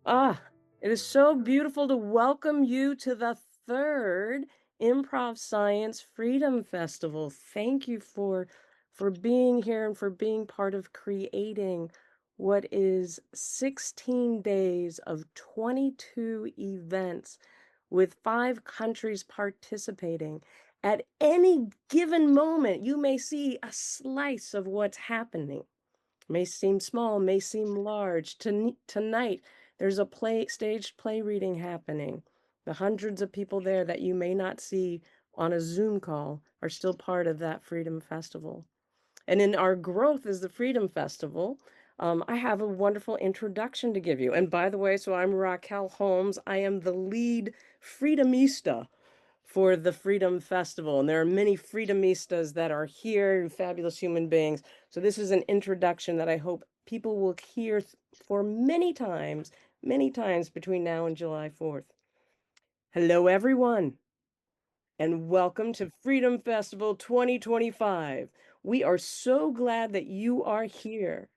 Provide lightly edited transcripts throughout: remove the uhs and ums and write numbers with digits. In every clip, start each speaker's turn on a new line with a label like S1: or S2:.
S1: Ah, it is so beautiful to welcome you to the third Improv Science Freedom Festival. Thank you for being here and for being part of creating what is 16 days of 22 events with 5 countries participating. At any given moment, you may see a slice of what's happening. May seem small, may seem large. Tonight, there's a staged play reading happening. The hundreds of people there that you may not see on a Zoom call are still part of that Freedom Festival. And in our growth as the Freedom Festival, I have a wonderful introduction to give you. And by the way, so I'm Raquel Holmes. I am the lead Freedomista for the Freedom Festival. And there are many Freedomistas that are here, fabulous human beings. So this is an introduction that I hope people will hear for many times between now and July 4th. Hello, everyone, and welcome to Freedom Festival 2025. We are so glad that you are here.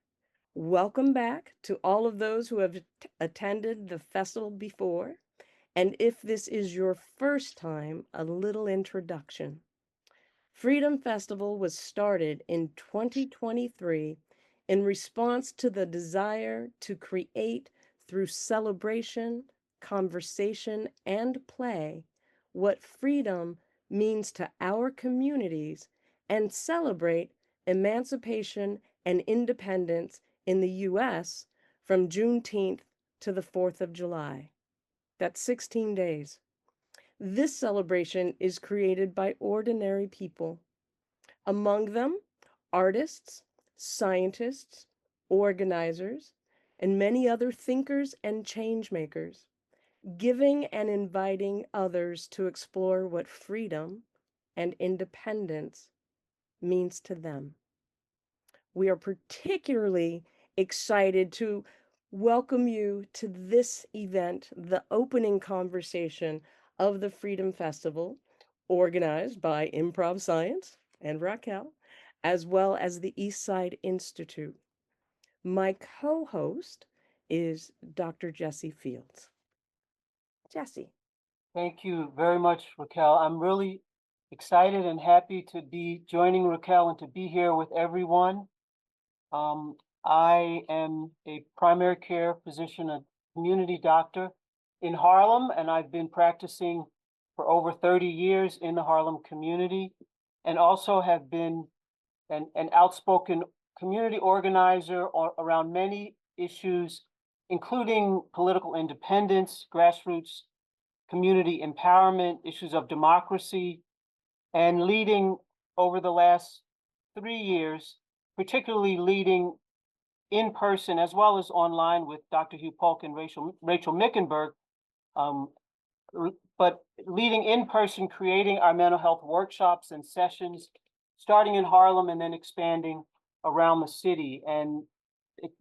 S1: Welcome back to all of those who have attended the festival before. And if this is your first time, a little introduction. Freedom Festival was started in 2023 in response to the desire to create, through celebration, conversation, and play, what freedom means to our communities and celebrate emancipation and independence in the U.S. from Juneteenth to the 4th of July. That's 16 days. This celebration is created by ordinary people, among them artists, scientists, organizers, and many other thinkers and change makers, giving and inviting others to explore what freedom and independence means to them. We are particularly excited to welcome you to this event, the opening conversation of the Freedom Festival, organized by Improv Science and Raquel, as well as the Eastside Institute. My co host is Dr. Jesse Fields. Jesse.
S2: Thank you very much, Raquel. I'm really excited and happy to be joining Raquel and to be here with everyone. I am a primary care physician, a community doctor in Harlem, and I've been practicing for over 30 years in the Harlem community, and also have been an outspoken community organizer around many issues, including political independence, grassroots community empowerment, issues of democracy, and leading over the last 3 years, particularly leading in person as well as online with Dr. Hugh Polk and Rachel Mickenberg, um, but leading in person, creating our mental health workshops and sessions, starting in Harlem and then expanding around the city. And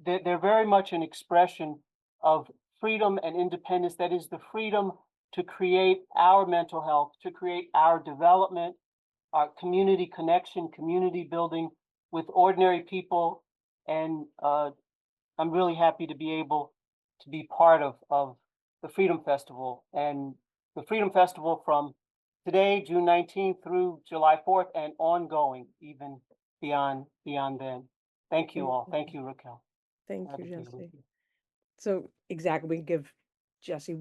S2: they're very much an expression of freedom and independence. That is the freedom to create our mental health, to create our development, our community connection, community building with ordinary people. And I'm really happy to be able to be part of the Freedom Festival. And the Freedom Festival from today, June 19th through July 4th, and ongoing, even beyond then. Thank you all. Thank you, Raquel.
S1: Thank you,
S2: Glad to be with
S1: Jesse.
S2: you.
S1: So, exactly, we give Jesse,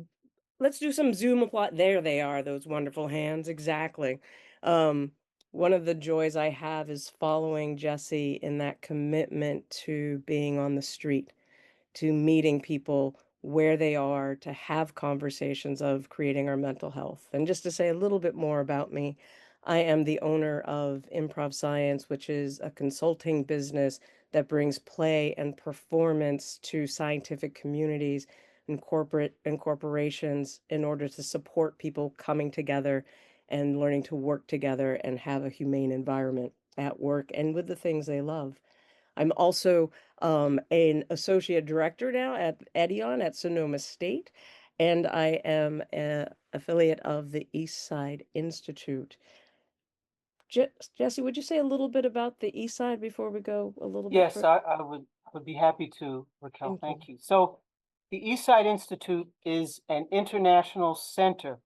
S1: let's do some Zoom applause. There they are, those wonderful hands. Exactly. Um, one of the joys I have is following Jesse in that commitment to being on the street, to meeting people where they are, to have conversations of creating our mental health. And just to say a little bit more about me, I am the owner of Improv Science, which is a consulting business that brings play and performance to scientific communities and corporations in order to support people coming together and learning to work together and have a humane environment at work and with the things they love. I'm also an associate director now at Edion at Sonoma State, and I am an affiliate of the Eastside Institute. Jesse, would you say a little bit about the Eastside before we go a little bit
S2: Yes,
S1: further?
S2: I would be happy to, Raquel.
S1: Thank you.
S2: Thank you. So The Eastside Institute is an international center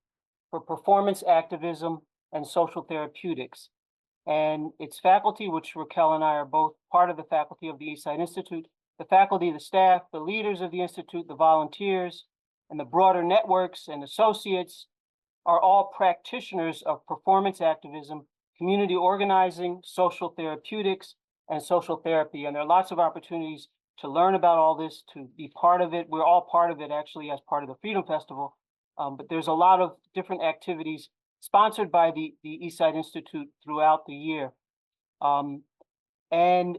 S2: for performance activism and social therapeutics. And its faculty, which Raquel and I are both part of the faculty of the Eastside Institute, the faculty, the staff, the leaders of the Institute, the volunteers, and the broader networks and associates are all practitioners of performance activism, community organizing, social therapeutics, and social therapy. And there are lots of opportunities to learn about all this, to be part of it. We're all part of it actually as part of the Freedom Festival. But there's a lot of different activities sponsored by the Eastside Institute throughout the year. And the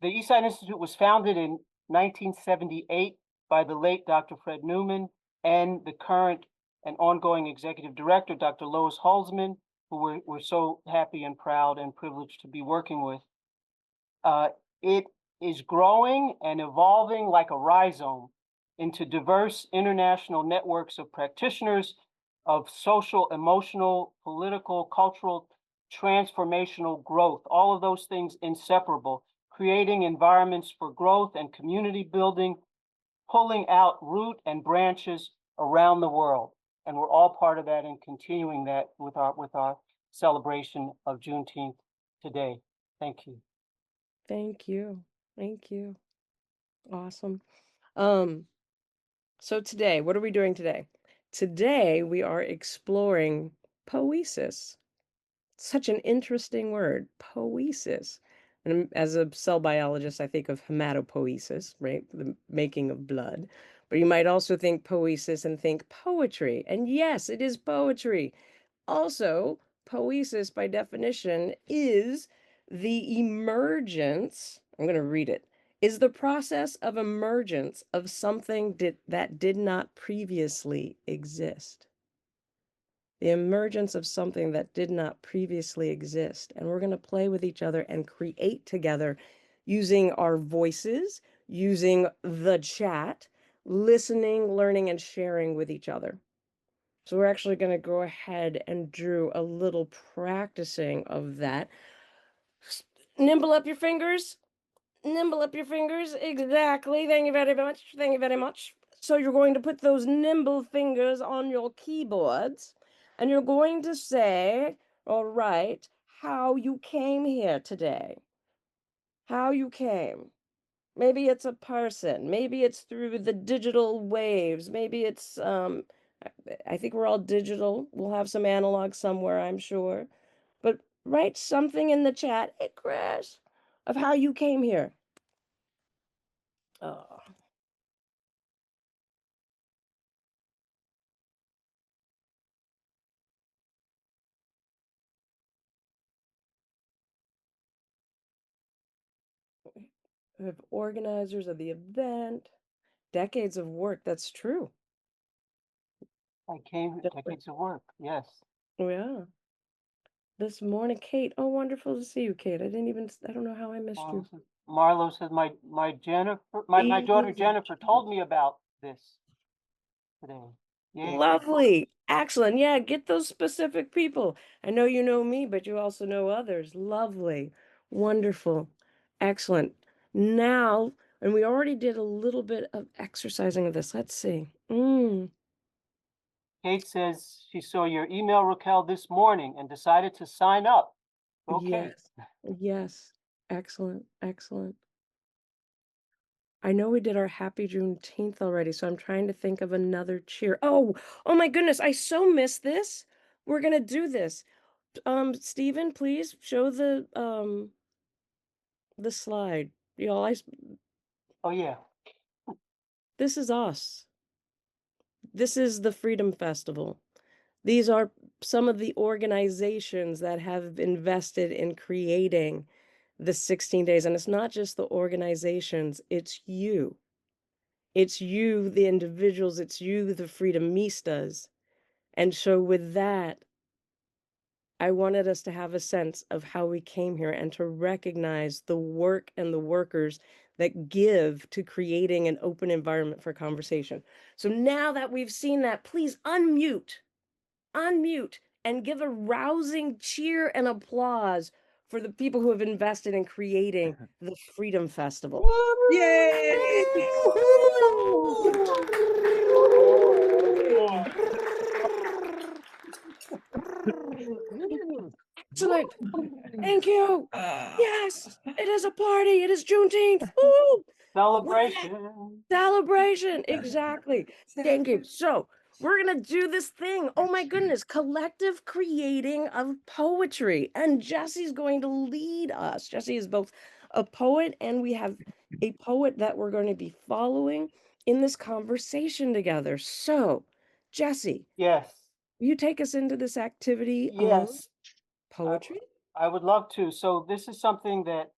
S2: Eastside Institute was founded in 1978 by the late Dr. Fred Newman and the current and ongoing executive director, Dr. Lois Holzman, who we're so happy and proud and privileged to be working with. It is growing and evolving like a rhizome into diverse international networks of practitioners of social, emotional, political, cultural, transformational growth, all of those things inseparable, creating environments for growth and community building, pulling out root and branches around the world. And we're all part of that and continuing that with our celebration of Juneteenth today. Thank you.
S1: Thank you. Thank you. Awesome. So today, what are we doing today? Today we are exploring poesis. Such an interesting word, poesis. And as a cell biologist, I think of hematopoiesis, right? The making of blood. But you might also think poesis and think poetry. And yes, it is poetry. Also, poesis, by definition, is the emergence, I'm going to read it, is the process of emergence of something that did not previously exist. The emergence of something that did not previously exist. And we're going to play with each other and create together using our voices, using the chat, listening, learning, and sharing with each other. So we're actually going to go ahead and do a little practicing of that. Nimble up your fingers. Nimble up your fingers. Exactly. Thank you very much. Thank you very much. So you're going to put those nimble fingers on your keyboards and you're going to say, all right, how you came here today. How you came. Maybe it's a person. Maybe it's through the digital waves. Maybe it's I think we're all digital. We'll have some analog somewhere, I'm sure. But write something in the chat, hey Chris, of how you came here. Oh, of organizers of the event, decades of work. That's true.
S2: I came decades of work. Yes.
S1: Oh, yeah. This morning, Kate. Oh, wonderful to see you, Kate. I don't know how I missed you.
S2: Marlo said my daughter Jennifer told me about this today. Yay.
S1: Lovely. Excellent. Yeah, get those specific people. I know you know me, but you also know others. Lovely. Wonderful. Excellent. Now, and we already did a little bit of exercising of this. Let's see.
S2: Kate says she saw your email, Raquel, this morning and decided to sign up. Okay.
S1: Yes. Yes. Excellent. Excellent. I know we did our Happy Juneteenth already, so I'm trying to think of another cheer. Oh my goodness, I so missed this. We're gonna do this. Stephen, please show the slide. Y'all,
S2: Oh yeah.
S1: this is us. This is the Freedom Festival. These are some of the organizations that have invested in creating the 16 days. And it's not just the organizations, it's you. It's you, the individuals, it's you, the Freedomistas. And so with that, I wanted us to have a sense of how we came here and to recognize the work and the workers that give to creating an open environment for conversation. So now that we've seen that, please unmute, and give a rousing cheer and applause for the people who have invested in creating the Freedom Festival.
S3: Yay!
S1: Woo-hoo! Perfect. Thank you. Yes, it is a party. It is Juneteenth. Woo! Love it.
S2: Celebration.
S1: Celebration. Exactly. Thank you. So we're gonna do this thing. Oh my goodness, collective creating of poetry. And Jesse's going to lead us. Jesse is both a poet and we have a poet that we're going to be following in this conversation together. So, Jesse,
S2: Yes.
S1: you take us into this activity of
S2: Yes. I,
S1: poetry?
S2: I would love to. So this is something that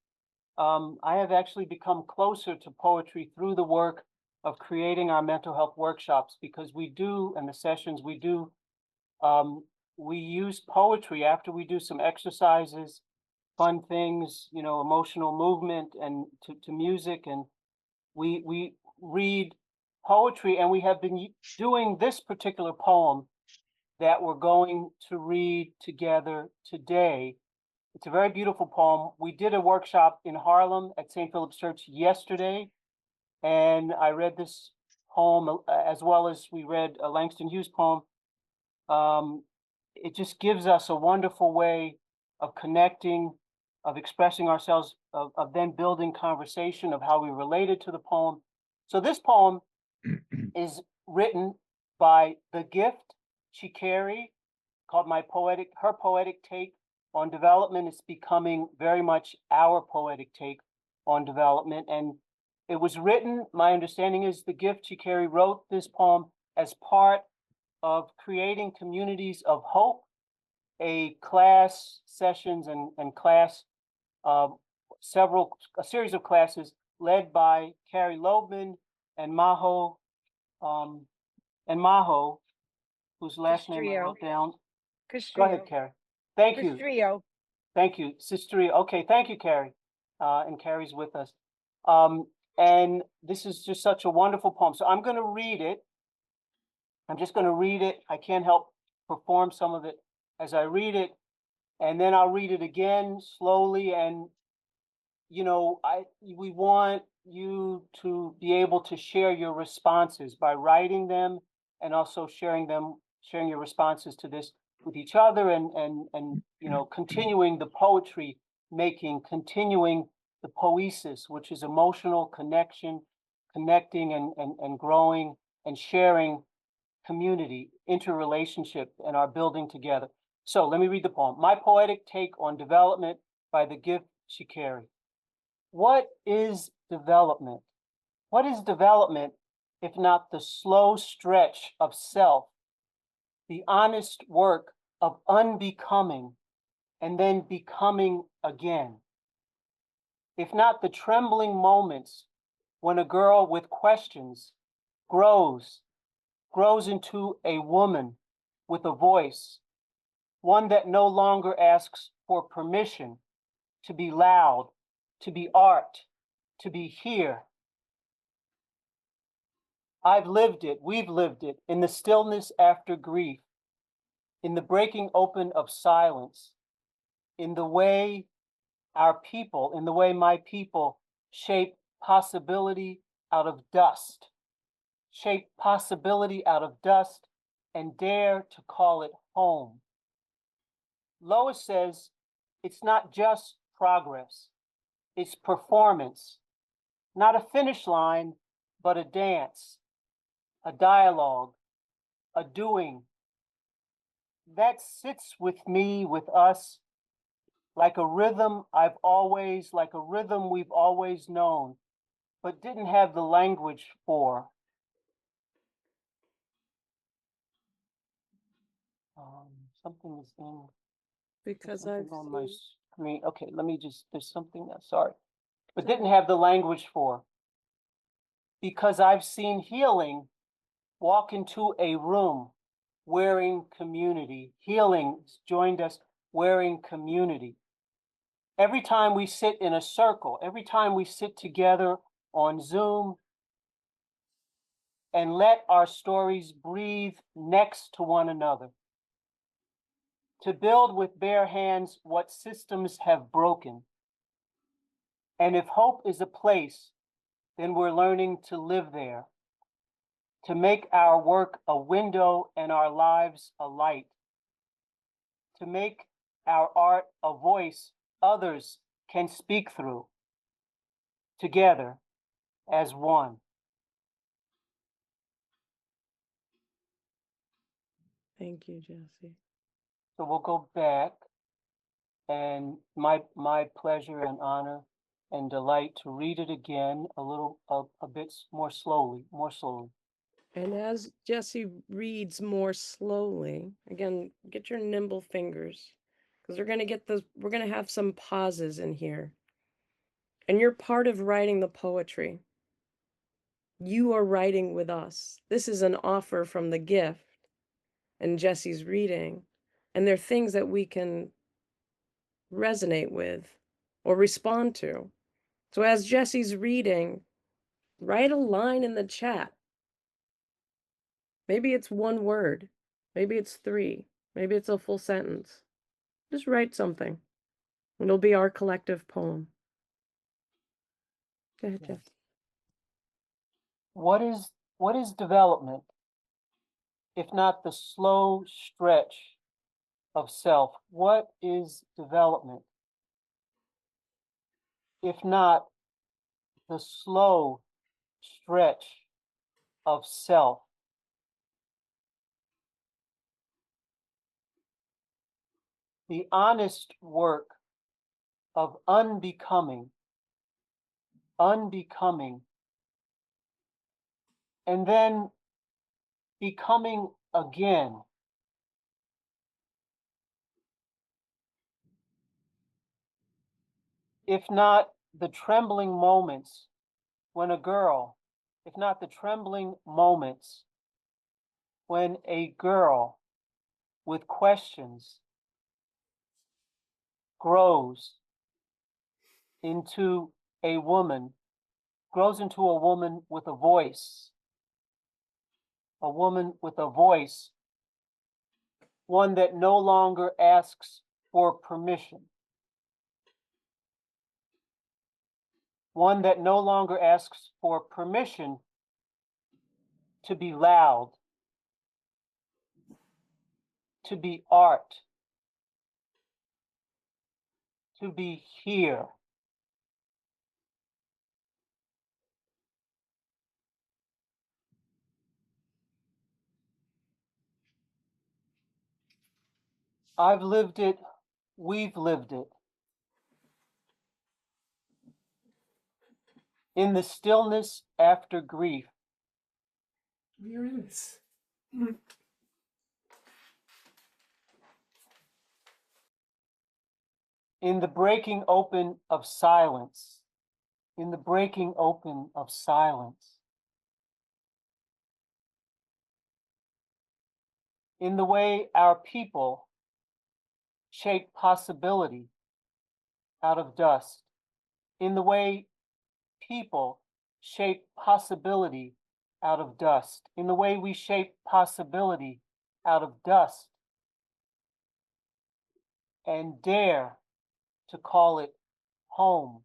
S2: I have actually become closer to poetry through the work of creating our mental health workshops because we do, and the sessions um, we use poetry after we do some exercises, fun things, emotional movement and to music. And we read poetry and we have been doing this particular poem that we're going to read together today. It's a very beautiful poem. We did a workshop in Harlem at St. Philip's Church yesterday, and I read this poem as well as we read a Langston Hughes poem. Um, it just gives us a wonderful way of connecting, of expressing ourselves, of then building conversation of how we related to the poem. So this poem is written by The Gift Chikere, called her poetic take on development is becoming very much our poetic take on development. And it was written, my understanding is The Gift Chikere wrote this poem as part of creating communities of hope, a class sessions and class, uh, a series of classes led by Carrie Loebman and um, Maho, whose last name I
S3: Castrillo,
S2: wrote down. Go ahead,
S3: Castrillo,
S2: Carrie. Thank you.
S3: Castrillo.
S2: Thank you, Sister. Okay, thank you, Carrie. And Carrie's with us. And this is just such a wonderful poem. So I'm going to read it. I'm just going to read it. I can't help perform some of it as I read it. And then I'll read it again slowly. And, we want you to be able to share your responses by writing them and also sharing your responses to this with each other and continuing the poetry making, continuing the poesis, which is emotional connection, connecting and growing and sharing community, interrelationship, and our building together. So let me read the poem. My poetic take on development by The Gift Chikere. What is development? What is development if not the slow stretch of self, the honest work of unbecoming and then becoming again? If not the trembling moments when a girl with questions grows into a woman with a voice, one that no longer asks for permission to be loud, to be art, to be here. I've lived it, we've lived it, in the stillness after grief, in the breaking open of silence, in the way in the way my people shape possibility out of dust, shape possibility out of dust and dare to call it home. Lois says it's not just progress, it's performance, not a finish line, but a dance, a dialogue, a doing that sits with me, with us, like a rhythm like a rhythm we've always known, but didn't have the language for. Um, something is in, there's
S1: Because
S2: something
S1: I've
S2: on my
S1: seen
S2: screen. Okay, there's something, sorry, but
S1: sorry.
S2: didn't have the language for. Because I've seen healing walk into a room wearing community. Healing joined us wearing community. Every time we sit in a circle, every time we sit together on Zoom and let our stories breathe next to one another, to build with bare hands what systems have broken. And if hope is a place, then we're learning to live there, to make our work a window and our lives a light, to make our art a voice others can speak through, together as one.
S1: Thank you, Jesse.
S2: So we'll go back, and my pleasure and honor and delight to read it again a bit more slowly, more slowly.
S1: And as Jesse reads more slowly, again, get your nimble fingers because we're going to have some pauses in here. And you're part of writing the poetry. You are writing with us. This is an offer from the gift and Jesse's reading. And there are things that we can resonate with or respond to. So as Jesse's reading, write a line in the chat. Maybe it's one word. Maybe it's three. Maybe it's a full sentence. Just write something. It'll be our collective poem. Go ahead, Jeff.
S2: What is development, if not the slow stretch of self? What is development, if not the slow stretch of self? The honest work of unbecoming, and then becoming again. If not the trembling moments when a girl, if not the trembling moments when a girl with questions grows into a woman, with a voice, one that no longer asks for permission, to be loud, to be art, to be here. I've lived it, we've lived it. In the stillness after grief.
S1: We're in this.
S2: In the breaking open of silence. In the breaking open of silence. In the way our people shape possibility out of dust. In the way people shape possibility out of dust. In the way we shape possibility out of dust. And dare to call it home.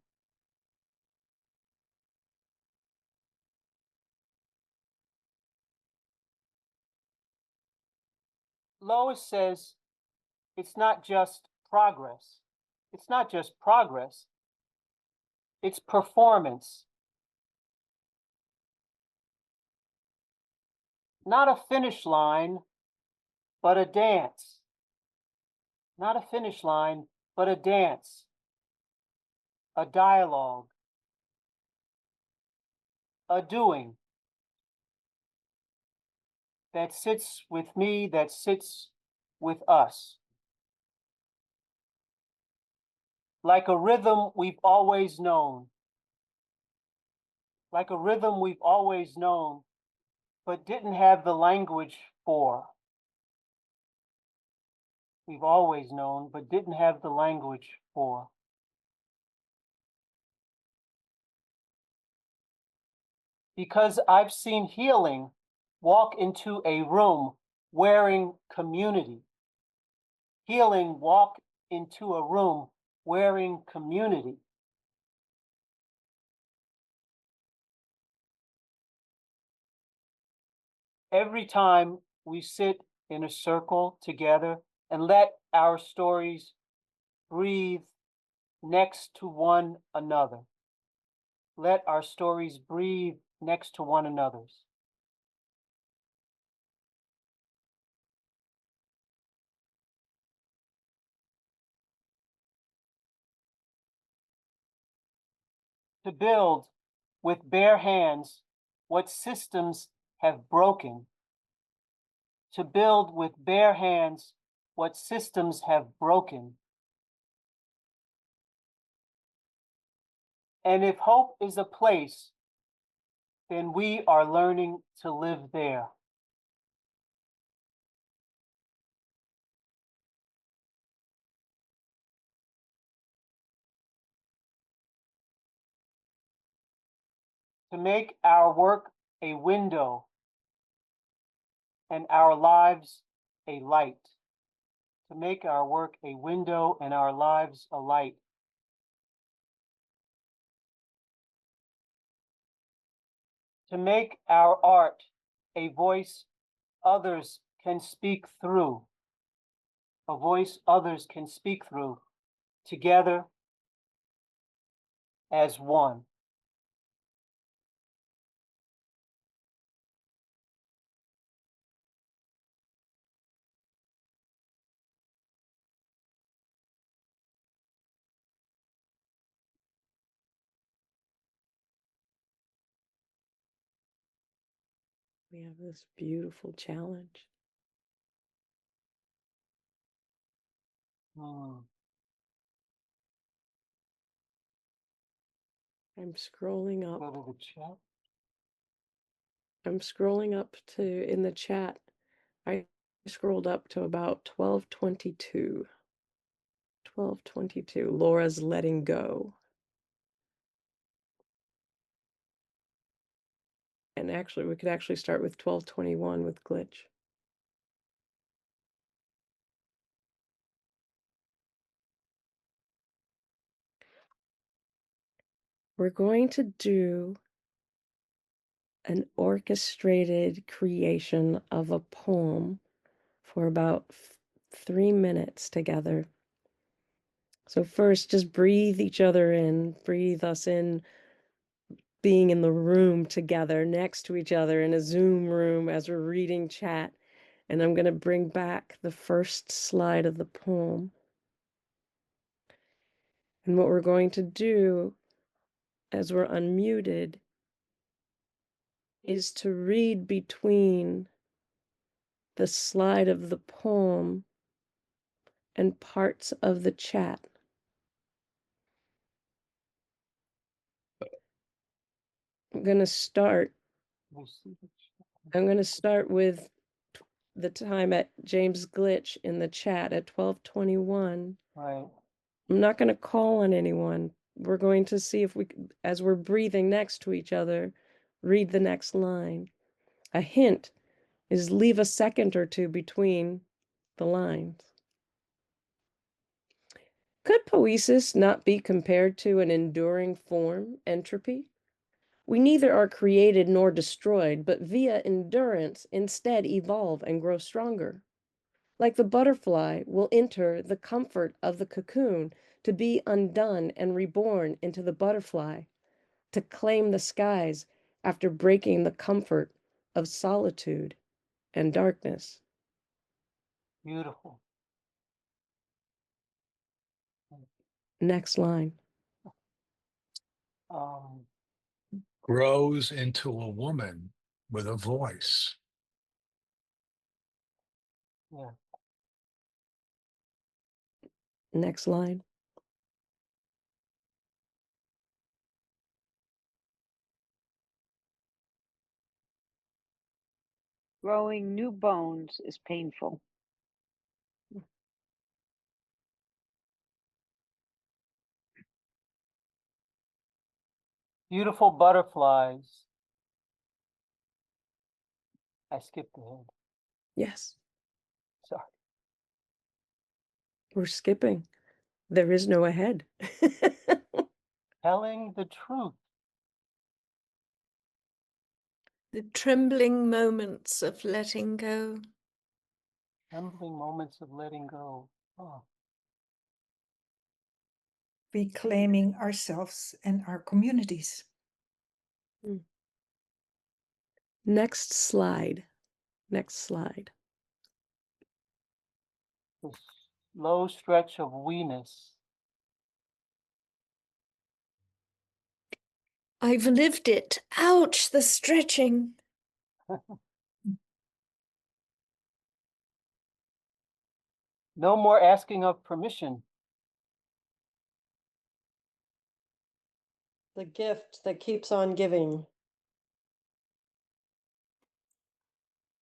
S2: Lois says it's not just progress. It's not just progress. It's performance. Not a finish line, but a dance. Not a finish line, but a dance. A dialogue. A doing. That sits with me, that sits with us. Like a rhythm we've always known. Like a rhythm we've always known, but didn't have the language for. We've always known, but didn't have the language for. Because I've seen healing walk into a room wearing community. Healing walk into a room wearing community. Every time we sit in a circle together and let our stories breathe next to one another. Let our stories breathe next to one another's. To build with bare hands what systems have broken. To build with bare hands what systems have broken. And if hope is a place, then we are learning to live there. To make our work a window and our lives a light. To make our work a window and our lives a light. To make our art a voice others can speak through. A voice others can speak through, together as one.
S1: We have this beautiful challenge.
S2: Hmm.
S1: I'm scrolling
S2: Go
S1: up.
S2: to the chat.
S1: I'm scrolling up to in the chat. I scrolled up to about 1222. 1222. Laura's letting go. And actually, we could actually start with 1221 with glitch. We're going to do an orchestrated creation of a poem for about 3 minutes together. So first, just breathe each other in, breathe us in, being in the room together next to each other in a Zoom room as we're reading chat. And I'm going to bring back the first slide of the poem. And what we're going to do as we're unmuted is to read between the slide of the poem and parts of the chat. I'm going to start. I'm going to start with the time at James Glitch in the chat at 1221.
S2: Right.
S1: I'm not going to call on anyone. We're going to see if we, as we're breathing next to each other, read the next line. A hint is leave a second or two between the lines. Could poesis not be compared to an enduring form, entropy? We neither are created nor destroyed, but via endurance instead evolve and grow stronger. Like the butterfly will enter the comfort of the cocoon to be undone and reborn into the butterfly, to claim the skies after breaking the comfort of solitude and darkness.
S2: Beautiful.
S1: Next line.
S2: Um,
S3: Grows into a woman with a voice.
S2: yeah.
S1: Next line.
S4: Growing new bones is painful.
S2: Beautiful butterflies. I skipped ahead.
S1: Yes,
S2: Sorry.
S1: we're skipping. There is no ahead.
S2: Telling the truth.
S5: The trembling moments of letting go.
S2: Trembling moments of letting go. Oh.
S6: reclaiming ourselves and our communities.
S1: Mm. Next slide. Next slide.
S2: The slow stretch of we-ness.
S5: I've lived it. Ouch, the stretching.
S2: No more asking of permission.
S1: The gift that keeps on giving.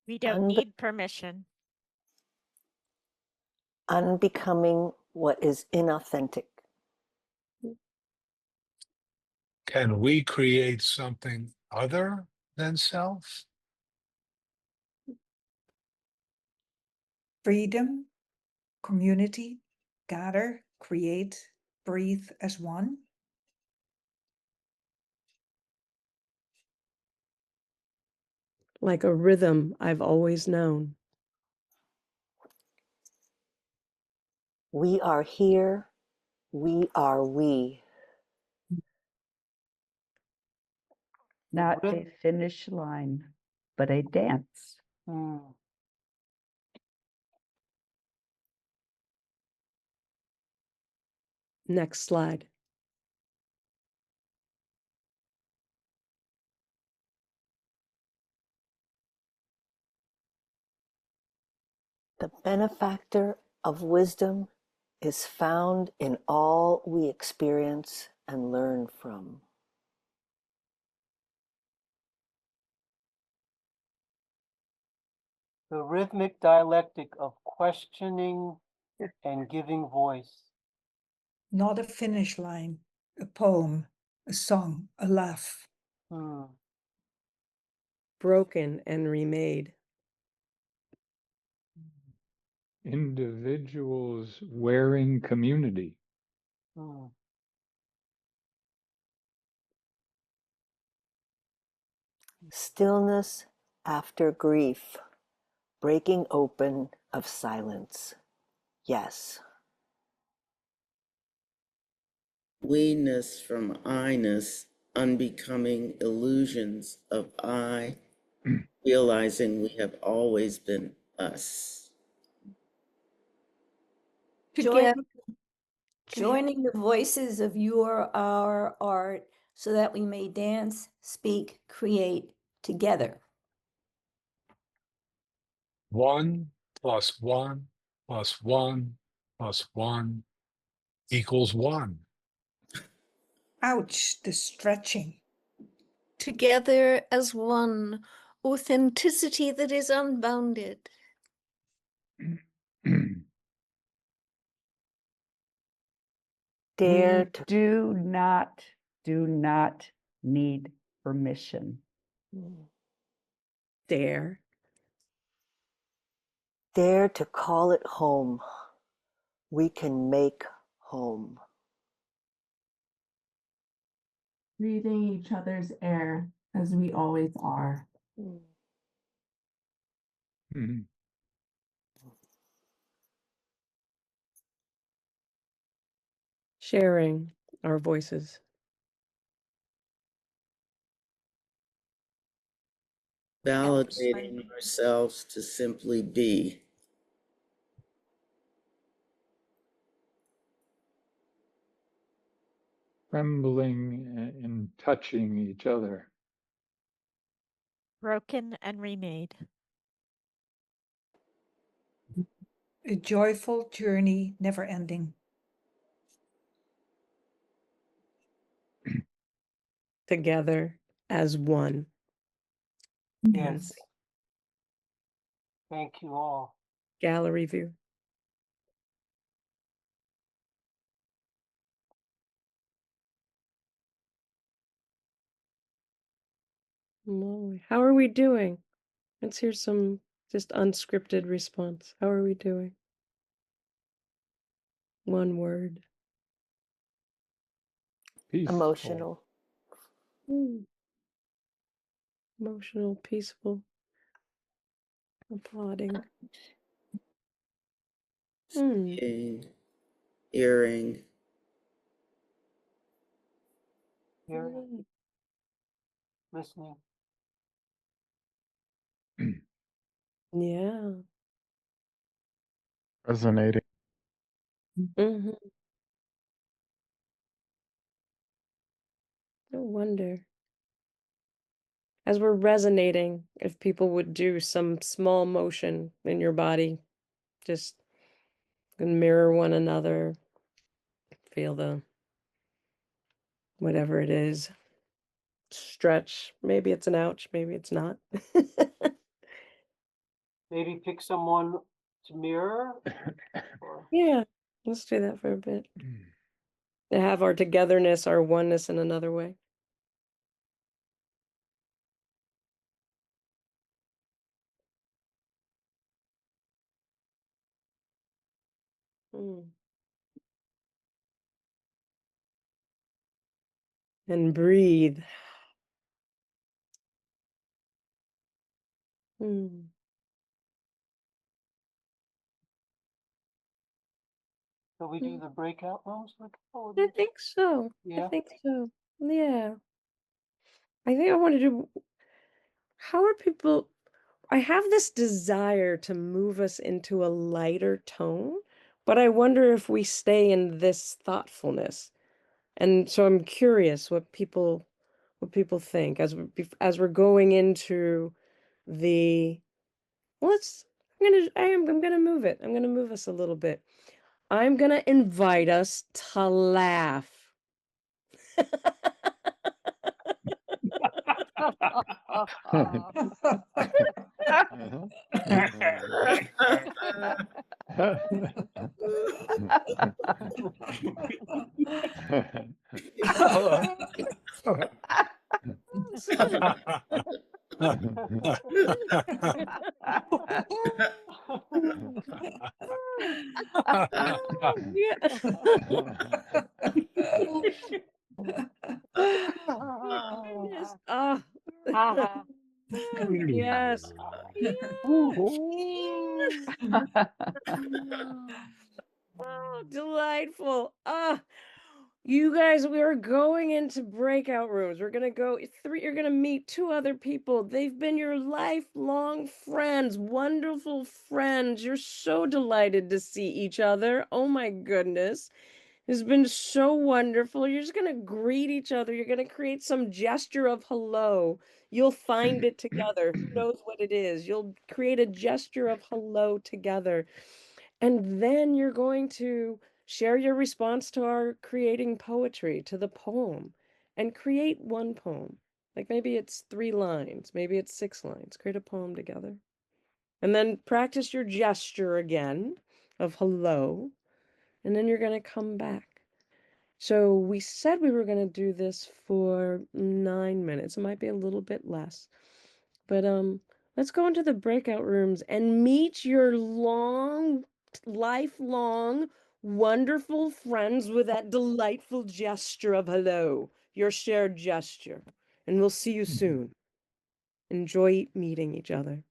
S7: We don't
S8: Unbe-
S7: need permission.
S8: Unbecoming what is inauthentic.
S3: Can we create something other than self?
S6: Freedom, community, gather, create, breathe as one.
S1: Like a rhythm I've always known.
S8: We are here. We are we.
S4: Not a
S2: rhythm-
S4: finish line, but a dance.
S2: Hmm.
S1: Next slide.
S8: The benefactor of wisdom is found in all we experience and learn from.
S2: The rhythmic dialectic of questioning and giving voice.
S6: Not a finish line, a poem, a song, a laugh.
S2: Hmm.
S1: Broken and remade.
S9: Individuals wearing community.
S2: Hmm.
S8: Stillness after grief. Breaking open of silence. Yes.
S10: We-ness from I-ness, unbecoming illusions of I, realizing we have always been us.
S5: Together.
S11: Joining the voices of our art so that we may dance, speak, create together.
S3: 1 plus 1 plus 1 plus 1 equals 1.
S6: Ouch, the stretching.
S5: Together as one. Authenticity that is unbounded.
S8: Dare
S4: We
S8: to
S4: do not need permission.
S1: Dare.
S8: dare to call it home. We can make home.
S12: Breathing each other's air as we always are.
S9: Mhm.
S1: Sharing our voices.
S10: Validating ourselves to simply be.
S9: Trembling and touching each other.
S7: Broken and remade.
S6: A joyful journey, never ending.
S1: Together as one.
S2: Yes. Thank you all.
S1: Gallery view. Molly, how are we doing? Let's hear some just unscripted response. How are we doing? One word.
S9: Peaceful.
S8: Emotional.
S1: Emotional, peaceful, applauding.
S10: Seeing, hearing,
S2: hearing, listening.
S1: Yeah.
S9: Resonating.
S1: Mm-hmm. No wonder. As we're resonating, if people would do some small motion in your body, just mirror one another, feel the whatever it is, stretch. Maybe it's an ouch, maybe it's not.
S2: Maybe pick someone to mirror. Or
S1: Yeah, let's do that for a bit. To have our togetherness, our oneness in another way. Mm. And breathe. Mm.
S2: shall we do the breakout rooms?
S1: I think so. I
S2: Yeah.
S1: think so. Yeah. I think I want to do. How are people? I have this desire to move us into a lighter tone, but I wonder if we stay in this thoughtfulness. And so I'm curious what people think as we're going into the well, I'm gonna move it. I'm gonna move us a little bit. I'm gonna invite us to laugh. Yeah. Goodness. Ah. Yes. Yes. Oh, delightful. Ah, you guys, we are going into breakout rooms. We're gonna go three, you're gonna meet two other people. They've been your lifelong friends, wonderful friends. You're so delighted to see each other. Oh my goodness. It's been so wonderful. You're just gonna greet each other. You're gonna create some gesture of hello. You'll find it together. Who knows what it is? You'll create a gesture of hello together. And then you're going to share your response to our creating poetry, to the poem, and create one poem. Like maybe it's 3 lines, maybe it's 6 lines. Create a poem together. And then practice your gesture again of hello. And then you're going to come back. So we said we were going to do this for 9 minutes. It might be a little bit less. But let's go into the breakout rooms and meet your lifelong, wonderful friends with that delightful gesture of hello, your shared gesture. And we'll see you soon. Enjoy meeting each other.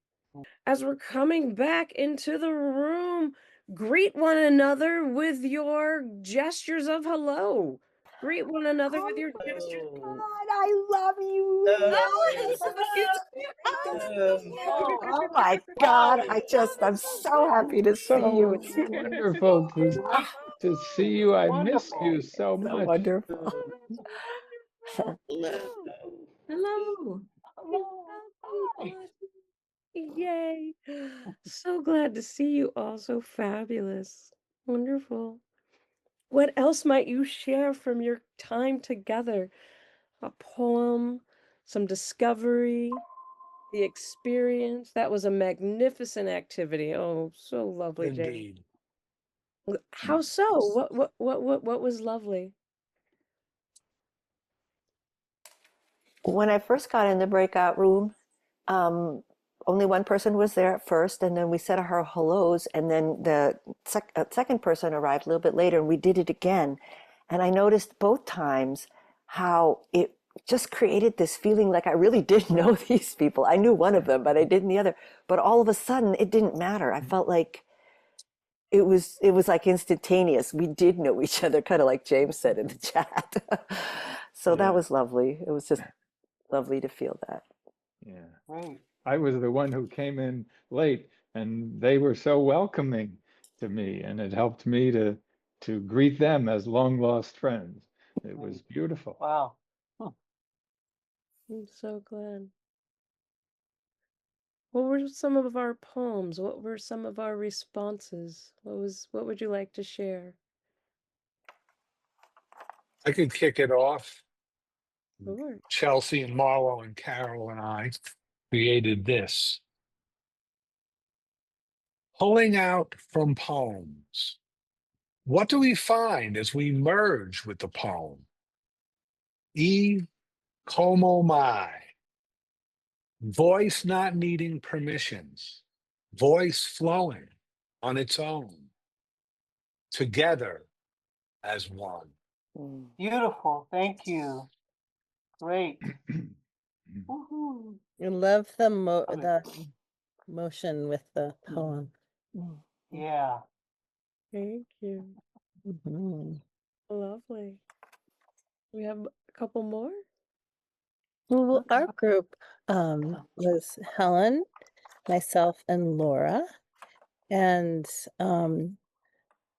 S1: As we're coming back into the room, greet one another with your gestures of hello. Greet one another with your gestures.
S11: God, I love you.
S8: Oh my God. I'm so happy to see you.
S9: So
S8: It's
S9: wonderful to see you. I missed you so
S8: so
S9: much.
S8: wonderful.
S1: Hello.
S2: Hello.
S1: Yay. So glad to see you all. So fabulous. Wonderful. What else might you share from your time together? A poem, some discovery, the experience. That was a magnificent activity. Oh, so lovely, Jane.
S3: Indeed.
S1: How so? What was lovely?
S8: When I first got in the breakout room, only one person was there at first, and then we said our hellos, and then the second person arrived a little bit later, and we did it again. And I noticed both times how it just created this feeling like I really did know these people. I knew one of them, but I didn't the other. But all of a sudden, it didn't matter. I felt like it was like instantaneous. We did know each other, kind of like James said in the chat. So that
S9: Yeah.
S8: was lovely. It was just lovely to feel that.
S9: Yeah.
S2: Great.
S9: I was the one who came in late, and they were so welcoming to me, and it helped me to greet them as long lost friends. It was beautiful.
S2: Wow.
S1: I'm so glad. What were some of our poems? What were some of our responses? What would you like to share?
S3: I could kick it off.
S1: Sure.
S3: Chelsea and Marlo and Carol and I created this. Pulling out from poems. What do we find as we merge with the poem? E como mai. Voice not needing permissions. Voice flowing on its own. Together as one.
S2: Beautiful. Thank you. Great. Woohoo.
S13: I love the
S2: Love it.
S13: the motion with the poem.
S2: Yeah.
S1: Thank you. Lovely. We have a couple more.
S13: Well, our group was Helen, myself, and Laura, and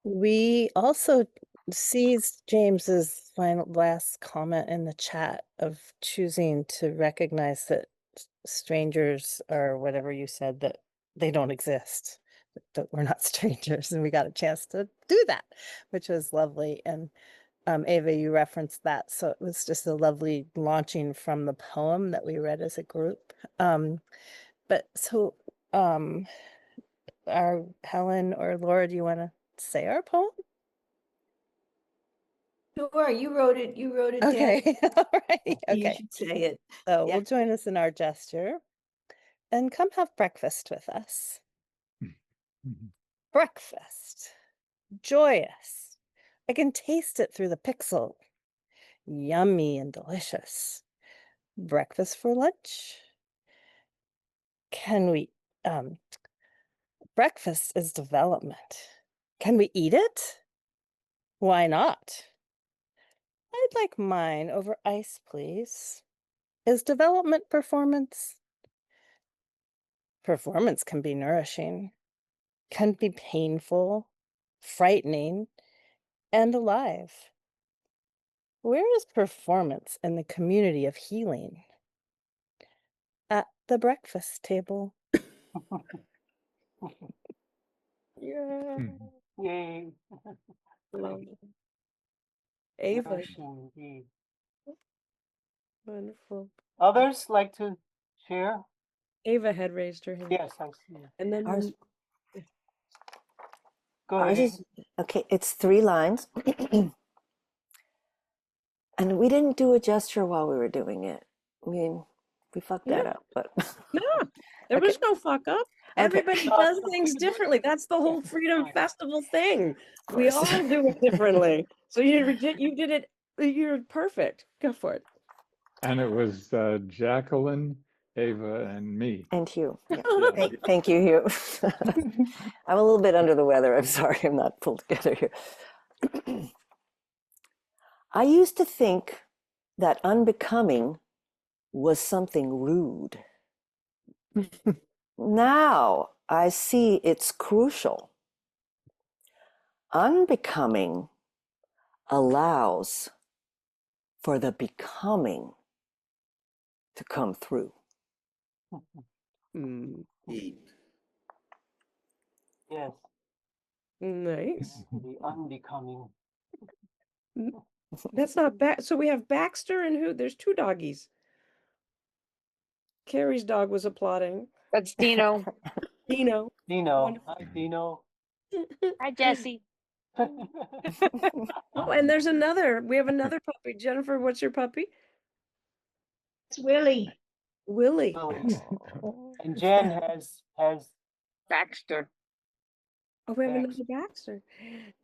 S13: we also seized James's last comment in the chat of choosing to recognize that strangers, or whatever you said, that they don't exist, that we're not strangers, and we got a chance to do that, which was lovely. And Ava, you referenced that, so it was just a lovely launching from the poem that we read as a group. But so our Helen or Laura, do you want to say our poem?
S11: Sure, you wrote it. You wrote it down.
S13: Okay, all right.
S11: You
S13: Okay,
S11: should say it.
S13: so
S11: Yeah.
S13: we'll join us in our gesture and come have breakfast with us. Breakfast, joyous. I can taste it through the pixel. Yummy and delicious. Breakfast for lunch. Can we, breakfast is development. Can we eat it? Why not? I'd like mine over ice, please. Is development performance? Performance can be nourishing, can be painful, frightening, and alive. Where is performance in the community of healing? At the breakfast table.
S1: Yeah.
S2: Yay.
S1: Love it. Ava.
S2: Nourishing indeed.
S1: Wonderful.
S2: Others like to share?
S1: Ava had raised her hand.
S2: Yes, I see.
S1: And then
S8: Ours,
S2: Go
S8: ours
S2: ahead.
S8: is, okay, it's 3 lines. And we didn't do a gesture while we were doing it. I mean, we fucked that up, but
S1: No, there
S8: okay.
S1: was no fuck up.
S8: Okay.
S1: Everybody does things differently. That's the whole Freedom Festival thing. We all do it differently. So you did it. You're perfect. Go for it.
S9: And it was Jacqueline, Ava, and me.
S8: And Hugh. Yeah.
S9: Yeah.
S8: Thank you, Hugh. I'm a little bit under the weather. I'm sorry, I'm not pulled together here. I used to think that unbecoming was something rude. Now I see it's crucial. Unbecoming allows for the becoming to come through.
S10: Deep.
S2: Yes.
S1: Nice.
S2: The unbecoming.
S1: That's not bad. So we have Baxter and who? There's 2 doggies. Carrie's dog was applauding.
S4: That's Dino.
S1: Dino.
S2: Dino.
S1: Wonderful.
S2: Hi, Dino.
S4: Hi, Jesse.
S1: Oh, and there's another. We have another puppy. Jennifer, what's your puppy?
S11: It's Willie.
S1: Willie.
S2: Lily. And Jen has
S4: Baxter.
S1: Oh, we have
S2: Baxter.
S1: another Baxter.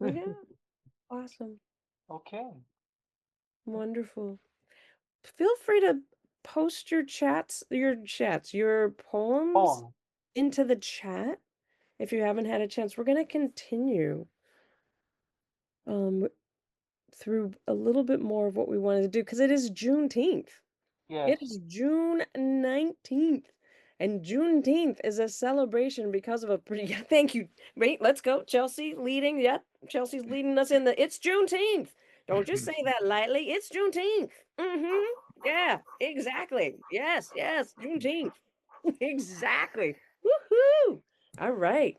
S1: Yeah. Awesome.
S2: Okay.
S1: Wonderful. Feel free to post your poems
S2: Poem.
S1: into the chat if you haven't had a chance. We're going to continue through a little bit more of what we wanted to do because it is Juneteenth.
S2: Yes.
S1: It is June 19th. And Juneteenth is a celebration because of a pretty, yeah, thank you. Wait, let's go. Chelsea leading. Yep. Chelsea's leading us in it's Juneteenth. Don't just say that lightly. It's Juneteenth. Mm-hmm. Yeah, exactly. Yes, yes, Juneteenth. Exactly. Woohoo! All right.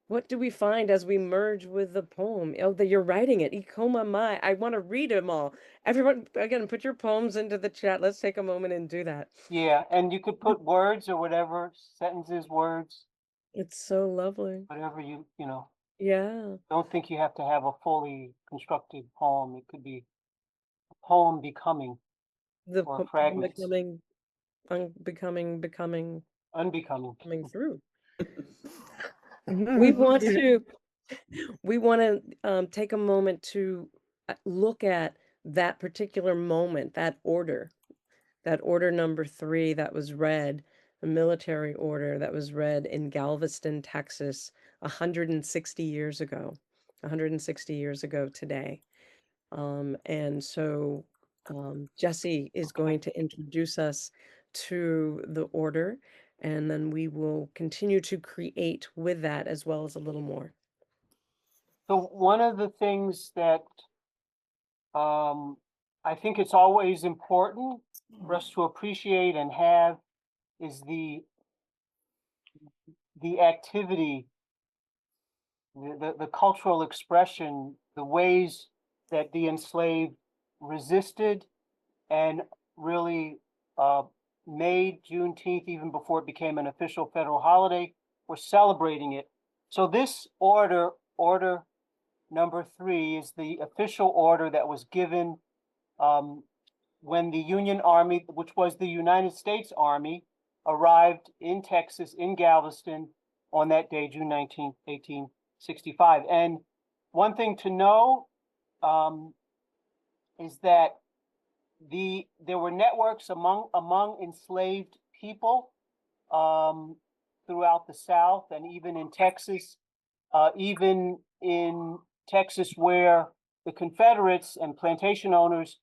S1: What do we find as we merge with the poem? Oh, that you're writing it. Ikoma mai. I want to read them all. Everyone, again, put your poems into the chat. Let's take a moment and do that.
S2: Yeah, and you could put words or whatever, sentences, words,
S1: It's so lovely.
S2: whatever you know.
S1: Yeah.
S2: Don't think you have to have a fully constructed poem. It could be a poem becoming
S1: The
S2: or
S1: poem
S2: fragments,
S1: becoming
S2: unbecoming.
S1: coming through. We want to take a moment to look at that particular moment, that order number 3 that was read, a military order that was read in Galveston, Texas, 160 years ago, 160 years ago today. And so Jesse is going to introduce us to the order, and then we will continue to create with that as well as a little more.
S2: So one of the things that I think it's always important for us to appreciate and have is the activity, the cultural expression, the ways that the enslaved resisted and really made Juneteenth, even before it became an official federal holiday. We're celebrating it. So this order number 3 is the official order that was given when the Union Army, which was the United States Army, arrived in Texas, in Galveston, on that day, June 19th, 1865. And one thing to know is that there were networks among enslaved people throughout the South and even in Texas, where the Confederates and plantation owners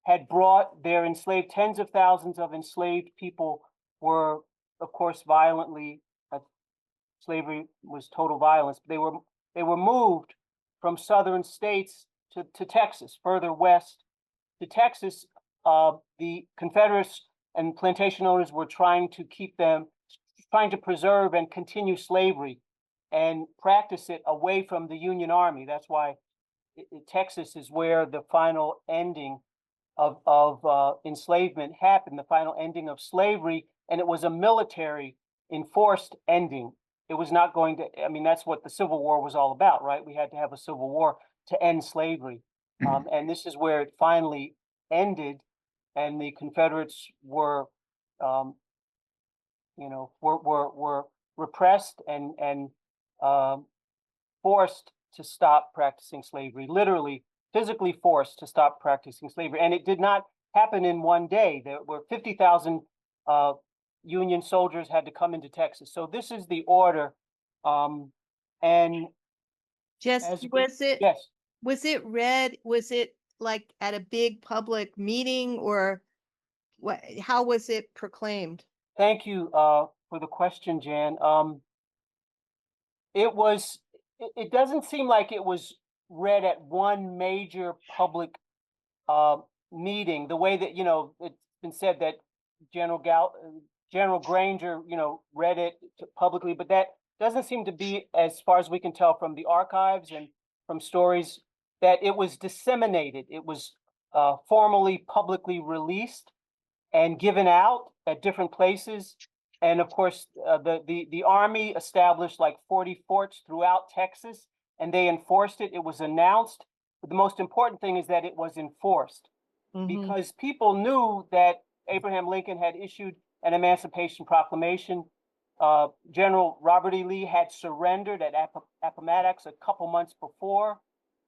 S2: had brought their enslaved, tens of thousands of enslaved people were, of course, violently, slavery was total violence. They were moved from southern states to Texas, further west to Texas. The Confederates and plantation owners were trying to preserve and continue slavery and practice it away from the Union Army. That's why Texas is where the final ending of enslavement happened, the final ending of slavery, and it was a military enforced ending. It was not going to, I mean, that's what the Civil War was all about, right? We had to have a civil war to end slavery. And this is where it finally ended, and the Confederates were repressed and forced to stop practicing slavery, literally physically forced to stop practicing slavery. And it did not happen in one day. There were 50,000 Union soldiers had to come into Texas. So this is the order. And
S14: Just
S2: yes.
S14: Was it read? Was it like at a big public meeting, or what? How was it proclaimed?
S2: Thank you for the question, Jan. It doesn't seem like it was read at one major public meeting, the way that, it's been said that General Granger, read it publicly, but that doesn't seem to be, as far as we can tell from the archives and from stories, that it was disseminated. It was formally, publicly released and given out at different places. And of course, the Army established like 40 forts throughout Texas, and they enforced it. It was announced. But the most important thing is that it was enforced, because people knew that Abraham Lincoln had issued an Emancipation Proclamation. General Robert E. Lee had surrendered at Appomattox a couple months before.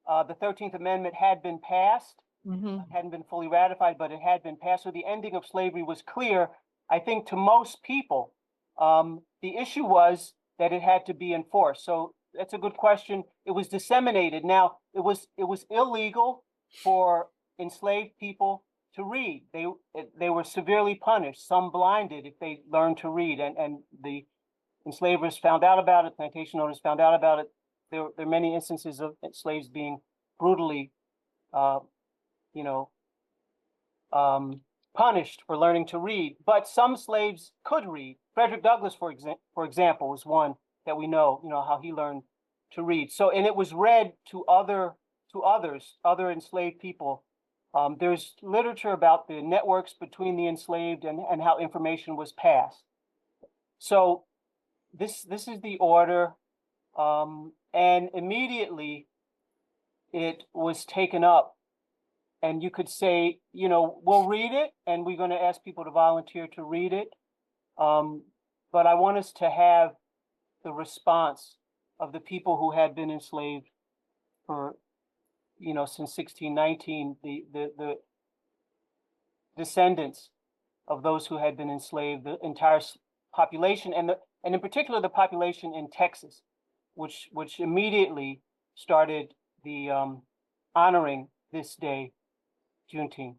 S2: The 13th Amendment had been passed. It hadn't been fully ratified, but it had been passed. So the ending of slavery was clear, I think, to most people. The issue was that it had to be enforced. So that's a good question. It was disseminated. Now, it was illegal for enslaved people to read. They were severely punished, some blinded if they learned to read, and the enslavers found out about it, plantation owners found out about it. There are many instances of slaves being brutally, you know, punished for learning to read, but some slaves could read. Frederick Douglass, for example, was one that we know, how he learned to read. So, and it was read to other enslaved people. There's literature about the networks between the enslaved and how information was passed. So this is the order, and immediately it was taken up. And you could say, we'll read it, and we're going to ask people to volunteer to read it. But I want us to have the response of the people who had been enslaved for, since 1619, the descendants of those who had been enslaved, the entire population, and in particular the population in Texas, which immediately started the honoring this day, Juneteenth.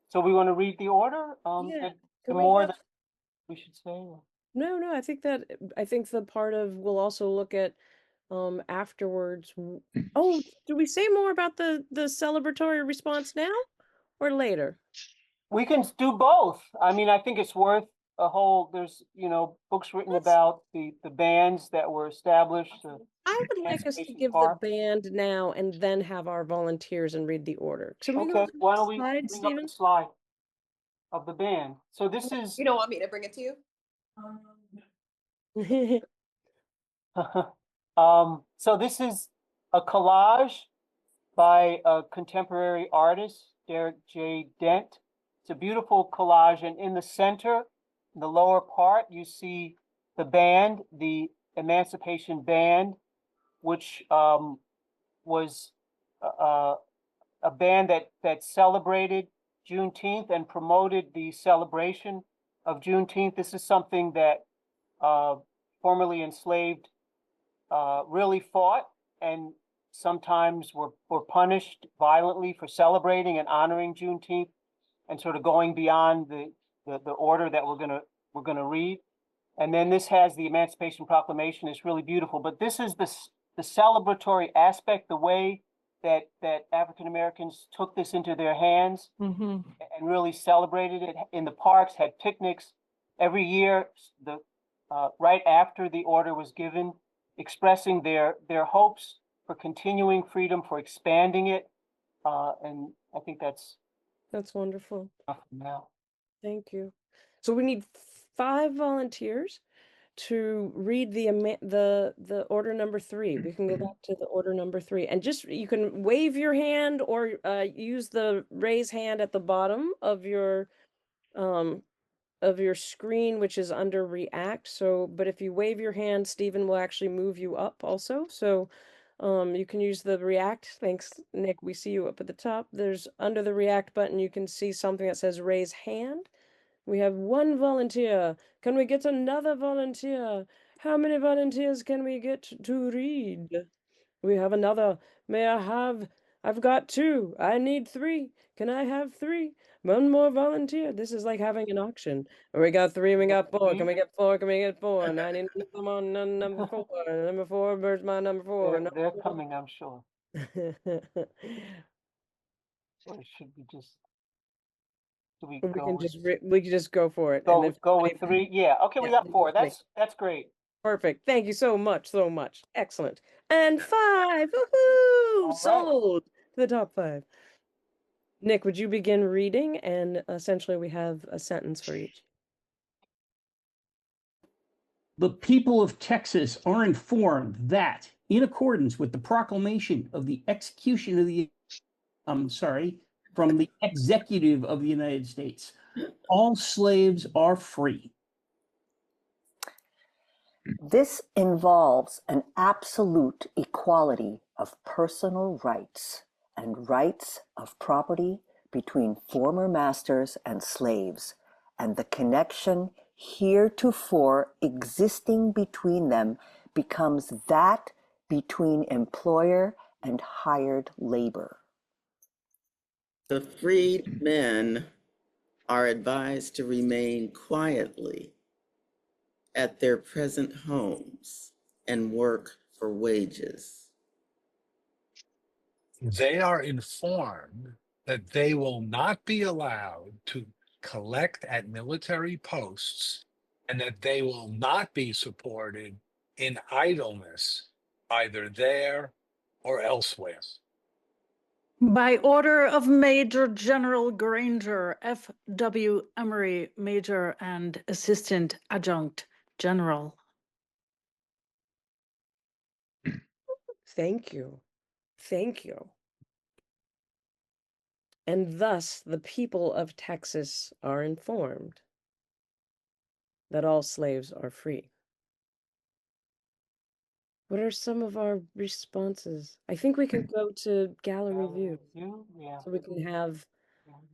S2: So we want to read the order.
S1: Yeah.
S2: The more that we should say.
S1: No, I think the part of we'll also look at afterwards. Oh, do we say more about the celebratory response now or later?
S2: We can do both. I mean, I think it's worth a whole. There's books written about the bands that were established.
S1: I would like us to give the band now and then have our volunteers and read the order. Can we go to
S2: why don't we
S1: slide,
S2: bring
S1: Stephen?
S2: up the slide of the band? So this is.
S15: You don't want me to bring it to you?
S2: So this is a collage by a contemporary artist, Derek J. Dent. It's a beautiful collage, and in the center, in the lower part, you see the band, the Emancipation Band, which was a band that celebrated Juneteenth and promoted the celebration of Juneteenth. This is something that formerly enslaved really fought and sometimes were punished violently for celebrating and honoring Juneteenth and sort of going beyond the order that we're gonna read. And then this has the Emancipation Proclamation. It's really beautiful. But this is the celebratory aspect, the way that African Americans took this into their hands and really celebrated it in the parks, had picnics every year. Right after the order was given, expressing their hopes for continuing freedom, for expanding it, and I think that's
S1: wonderful.
S2: Now,
S1: thank you. So we need 5 volunteers to read the order number 3. We can go back to the order number 3, and just you can wave your hand or use the raise hand at the bottom of your screen, which is under React. So, but if you wave your hand, Stephen will actually move you up also. So you can use the React. Thanks, Nick. We see you up at the top. There's under the React button, you can see something that says raise hand. We have 1 volunteer. Can we get another volunteer? How many volunteers can we get to read? We have another. May I have? I've got 2. I need 3. Can I have 3? 1 more volunteer. This is like having an auction. We got 3, we got 4. Can we get 4? Can we get 4? And I need number 4. Number 4, where's my number 4?
S2: they're coming, I'm sure. Or should we just?
S1: We can just go for it.
S2: Go with 3. Yeah. Okay, we got 4. That's great.
S1: Perfect. Thank you so much. Excellent. And 5. Woohoo! Sold to the top 5. Nick, would you begin reading? And essentially we have a sentence for each.
S16: The people of Texas are informed that, in accordance with the proclamation of the execution of the, from the executive of the United States, all slaves are free.
S8: This involves an absolute equality of personal rights and rights of property between former masters and slaves, and the connection heretofore existing between them becomes that between employer and hired labor.
S10: The freed men are advised to remain quietly at their present homes and work for wages.
S3: They are informed that they will not be allowed to collect at military posts and that they will not be supported in idleness either there or elsewhere.
S15: By order of Major General Granger, F.W. Emery, Major and Assistant Adjunct General.
S1: Thank you. Thank you. And thus the people of Texas are informed that all slaves are free. What are some of our responses? I think we can go to gallery view
S2: Yeah.
S1: so we can have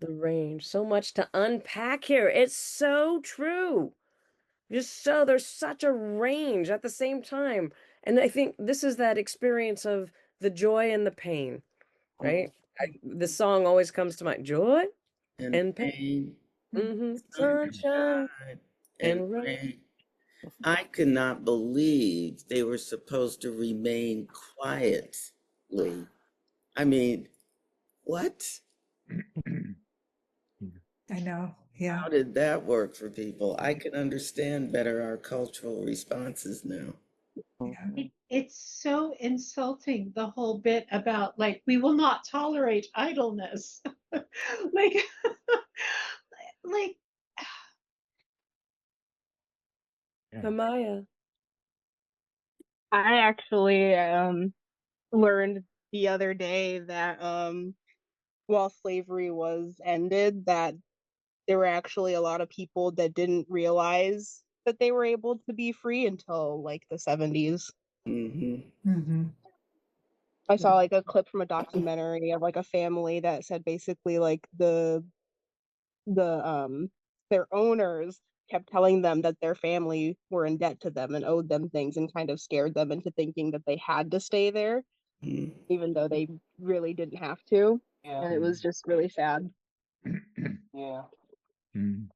S1: the range. So much to unpack here. It's so true. Just so there's such a range at the same time. And I think this is that experience of the joy and the pain, right? The song always comes to mind. Joy and pain. Sunshine and rain.
S10: rain. I could not believe they were supposed to remain quietly. I mean, what?
S6: I know. Yeah.
S10: How did that work for people? I can understand better our cultural responses now.
S17: It's so insulting, the whole bit about like, we will not tolerate idleness. like, like,
S1: Amaya.
S18: I actually learned the other day that while slavery was ended, that there were actually a lot of people that didn't realize that they were able to be free until like the 70s. I saw like a clip from a documentary of like a family that said basically like their owners kept telling them that their family were in debt to them and owed them things and kind of scared them into thinking that they had to stay there, even though they really didn't have to.
S2: Yeah.
S18: And it was just really sad.
S2: Yeah.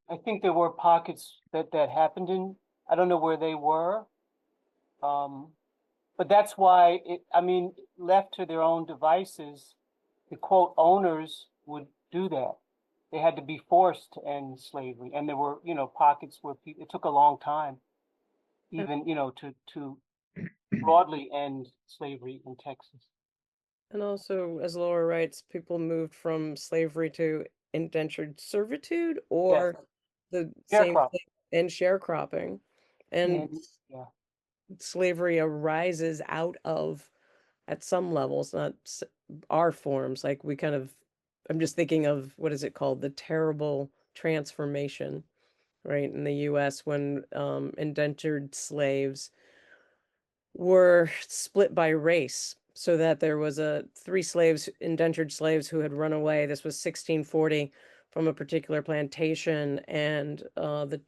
S2: I think there were pockets that happened in. I don't know where they were. But that's why left to their own devices, the quote owners would do that. They had to be forced to end slavery. And there were, pockets where it took a long time, even, to broadly end slavery in Texas.
S1: And also, as Laura writes, people moved from slavery to indentured servitude or the same thing, and sharecropping. And slavery arises out of, at some levels, not our forms, like we kind of, I'm just thinking of, what is it called? The terrible transformation, right? In the US when indentured slaves were split by race, so that there was three indentured slaves who had run away. This was 1640 from a particular plantation, and the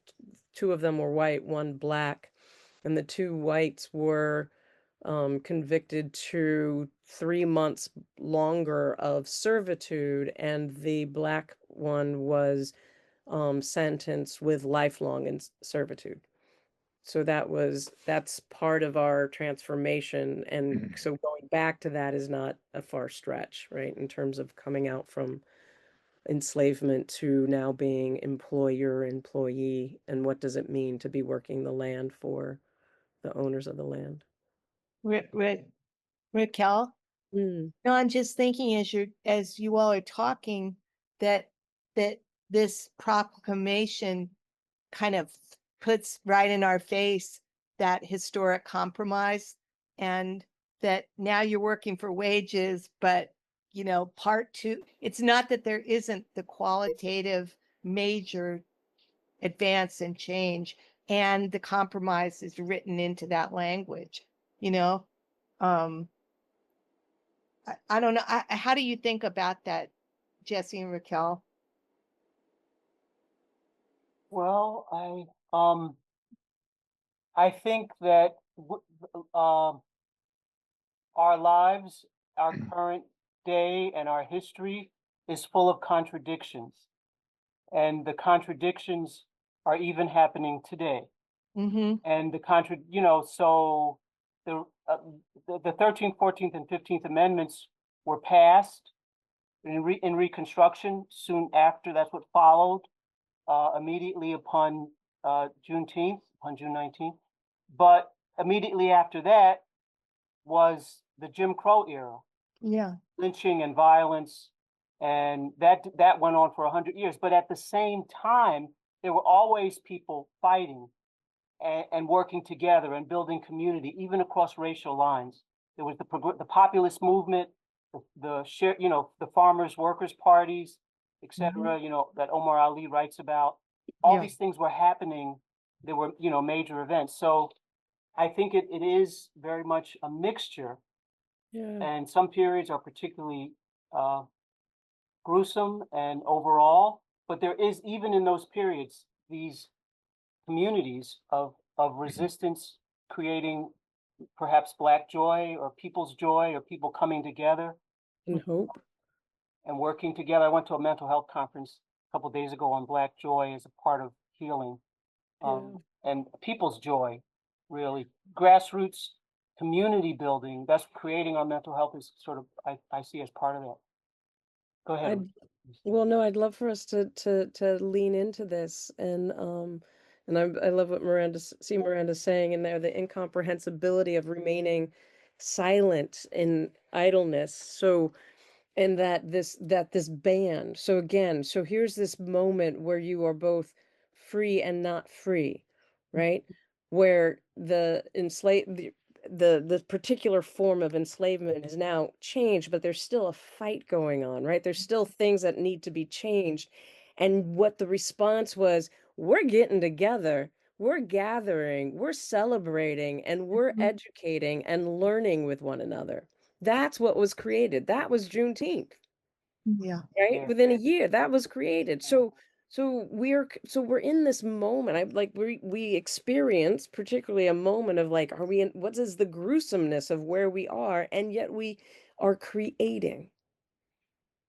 S1: two of them were white, one black, and the two whites were convicted to 3 months longer of servitude, and the black one was sentenced with lifelong in servitude. So that's part of our transformation. And so going back to that is not a far stretch, right? In terms of coming out from enslavement to now being employer, employee, and what does it mean to be working the land for the owners of the land.
S14: Raquel, no, I'm just thinking as you all are talking that this proclamation kind of puts right in our face that historic compromise, and that now you're working for wages, but part two, it's not that there isn't the qualitative major advance and change, and the compromise is written into that language. I don't know. How do you think about that, Jesse and Raquel?
S2: Well, I think that our lives, our current day, and our history is full of contradictions. And the contradictions are even happening today.
S14: Mm-hmm.
S2: And so the 13th, 14th, and 15th Amendments were passed in Reconstruction soon after. That's what followed immediately upon Juneteenth, on June 19th. But immediately after that was the Jim Crow era.
S14: Yeah.
S2: Lynching and violence, and that went on for 100 years. But at the same time, there were always people fighting and working together and building community, even across racial lines. There was the populist movement, the farmers, workers parties, etc. That Omar Ali writes about. All these things were happening. There were major events. So I think it is very much a mixture.
S1: Yeah.
S2: And some periods are particularly gruesome and overall, but there is, even in those periods, these communities of resistance creating perhaps Black joy or people's joy or people coming together
S1: And hope.
S2: and working together. I went to a mental health conference a couple of days ago on Black joy as a part of healing, and people's joy, really grassroots community building. That's creating our mental health is sort of I see as part of that. Go ahead.
S1: Well, no, I'd love for us to lean into this, and I love what Miranda's saying in there, the incomprehensibility of remaining silent in idleness. So, and that this band. So again, so here's this moment where you are both free and not free, right? Where the particular form of enslavement is now changed, but there's still a fight going on, right? There's still things that need to be changed. And what the response was, we're getting together, we're gathering, we're celebrating, and we're educating and learning with one another. That's what was created. That was Juneteenth,
S14: Yeah.
S1: right? Within a year, that was created. So we're in this moment. I like we experience particularly a moment of like, are we in what is the gruesomeness of where we are, and yet we are creating,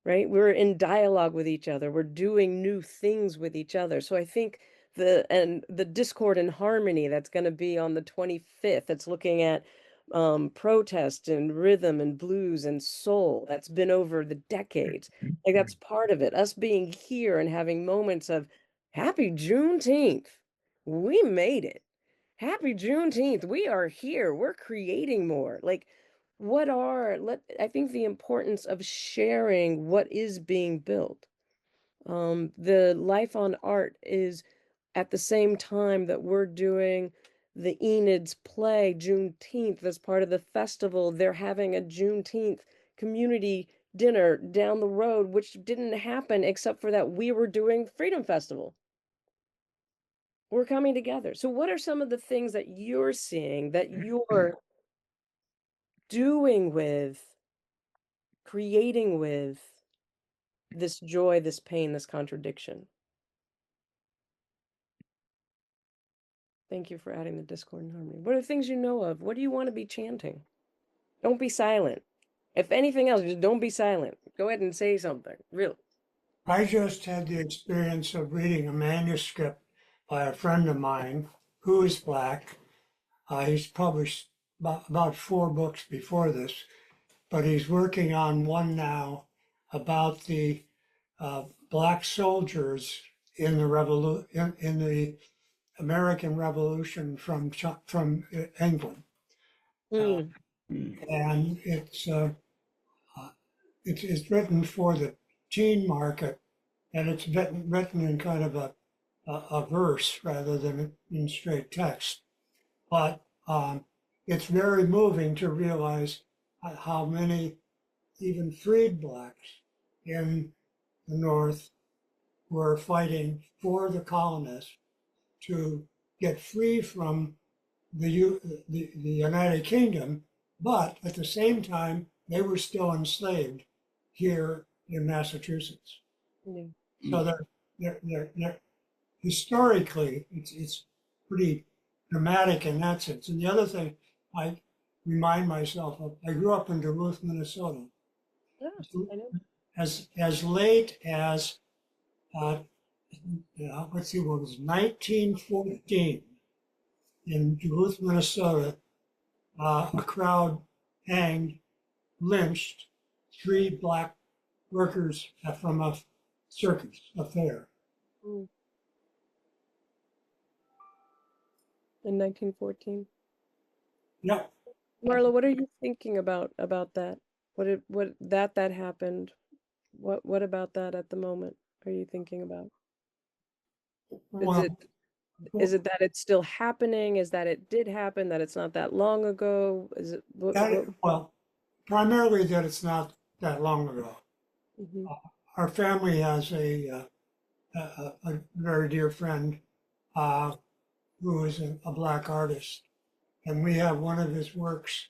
S1: right? We're in dialogue with each other. We're doing new things with each other. So I think the discord and harmony that's going to be on the 25th, it's looking at protest and rhythm and blues and soul that's been over the decades. Like that's part of it. Us being here and having moments of happy Juneteenth. We made it. Happy Juneteenth. We are here. We're creating more. Like I think the importance of sharing what is being built. The Life on Art is at the same time that we're doing the Enid's play Juneteenth as part of the festival. They're having a Juneteenth community dinner down the road, which didn't happen except for that we were doing Freedom Festival. We're coming together. So what are some of the things that you're seeing that you're doing with, creating with this joy, this pain, this contradiction? Thank you for adding the discord and harmony. What are things you know of? What do you want to be chanting? Don't be silent. If anything else, just don't be silent. Go ahead and say something. Really.
S19: I just had the experience of reading a manuscript by a friend of mine who is Black. He's published about 4 books before this, but he's working on one now about the Black soldiers in the in the American Revolution from England, and it's written for the teen market, and it's written in kind of a verse rather than in straight text. But it's very moving to realize how many even freed Blacks in the North were fighting for the colonists to get free from the United Kingdom, but at the same time, they were still enslaved here in Massachusetts. So they're historically, it's pretty dramatic in that sense. And the other thing I remind myself of, I grew up in Duluth, Minnesota.
S1: Yeah, I know.
S19: As late as, let's see, what was 1914 in Duluth, Minnesota, a crowd hanged, lynched 3 black workers from a circus, a fair.
S1: In 1914.
S19: Yeah.
S1: Marla, what are you thinking about that? What that happened? What about that at the moment are you thinking about?
S19: Well,
S1: Is it that it's still happening? Is that it did happen? That it's not that long ago? Is it
S19: well, primarily that it's not that long ago.
S1: Mhm.
S19: Our family has a very dear friend who is a black artist, and we have one of his works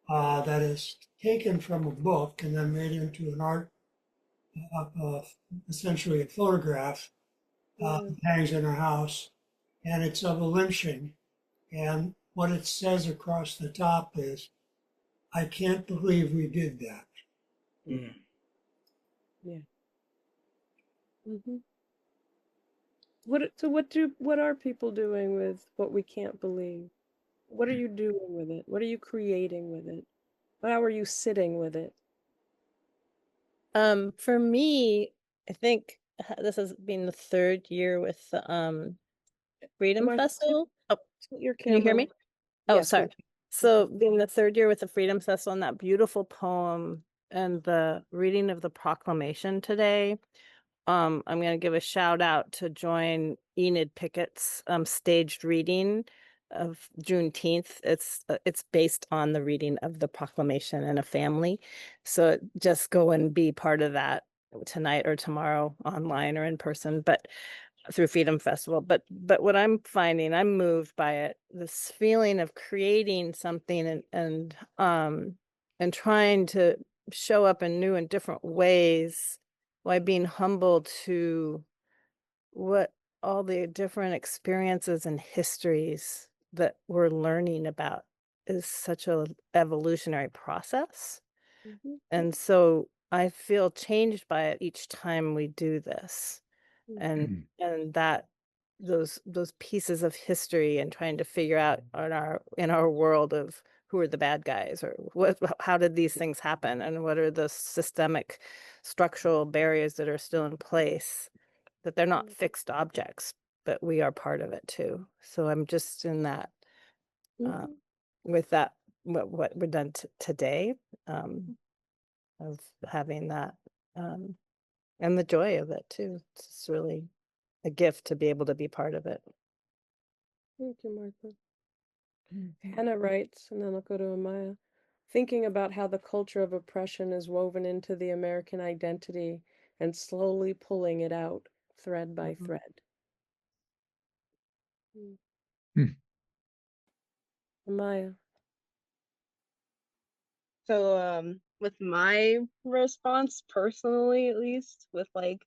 S19: that is taken from a book and then made into an art, essentially a photograph, hangs in our house, and it's of a lynching. And what it says across the top is, "I can't believe we did that."
S1: Yeah. What are people doing with what we can't believe? What are you doing with it? What are you creating with it? How are you sitting with it?
S13: For me, I think this has been the 3rd year with the Freedom
S1: Martha,
S13: Festival. Oh,
S1: tilt your
S13: can you hear
S1: camera.
S13: me? Oh,
S1: Yes, we
S13: sorry. So being the 3rd year with the Freedom Festival and that beautiful poem and the reading of the proclamation today, I'm going to give a shout out to join Enid Pickett's staged reading of Juneteenth. It's based on the reading of the proclamation in a family. So just go and be part of that tonight or tomorrow online or in person, but through Freedom Festival. But what I'm finding, I'm moved by it, this feeling of creating something and trying to show up in new and different ways while being humble to what all the different experiences and histories that we're learning about is such a evolutionary process. And so I feel changed by it each time we do this. And that those pieces of history and trying to figure out in our world of who are the bad guys or how did these things happen and what are the systemic structural barriers that are still in place, that they're not fixed objects, but we are part of it too. So I'm just in that with that what we're done today, of having that and the joy of it too. It's really a gift to be able to be part of it.
S1: Thank you, Martha. Hannah writes, and then I'll go to Amaya. Thinking about how the culture of oppression is woven into the American identity and slowly pulling it out thread by thread. Amaya.
S18: So with my response personally, at least with like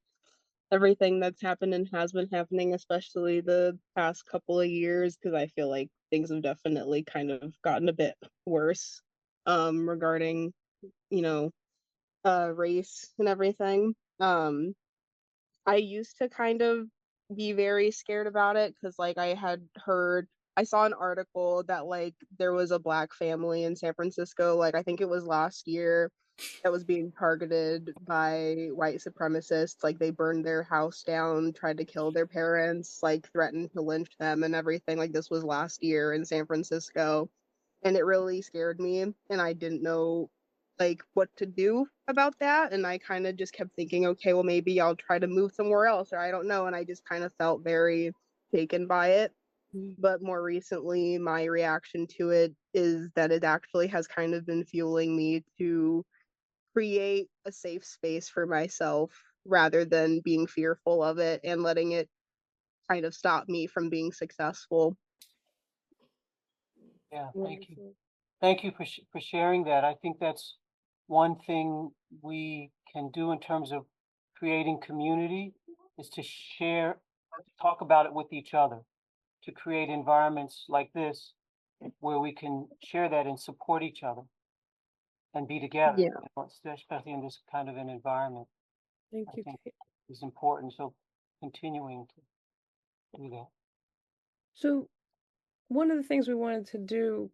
S18: everything that's happened and has been happening, especially the past couple of years, because I feel like things have definitely kind of gotten a bit worse regarding, you know, race and everything. I used to kind of be very scared about it because like I saw an article that like there was a black family in San Francisco, like I think it was last year, that was being targeted by white supremacists. Like they burned their house down, tried to kill their parents, like threatened to lynch them and everything. Like this was last year in San Francisco. And it really scared me. And I didn't know like what to do about that. And I kind of just kept thinking, okay, well, maybe I'll try to move somewhere else, or I don't know. And I just kind of felt very taken by it. But more recently, my reaction to it is that it actually has kind of been fueling me to create a safe space for myself rather than being fearful of it and letting it kind of stop me from being successful.
S2: Yeah, thank you. Thank you for sharing that. I think that's one thing we can do in terms of creating community is to share, talk about it with each other, to create environments like this where we can share that and support each other and be together,
S11: Yeah.
S2: you know, especially in this kind of an environment.
S1: Thank
S2: I
S1: you,
S2: think
S1: Kate.
S2: is important. So continuing to do that.
S1: So one of the things we wanted to do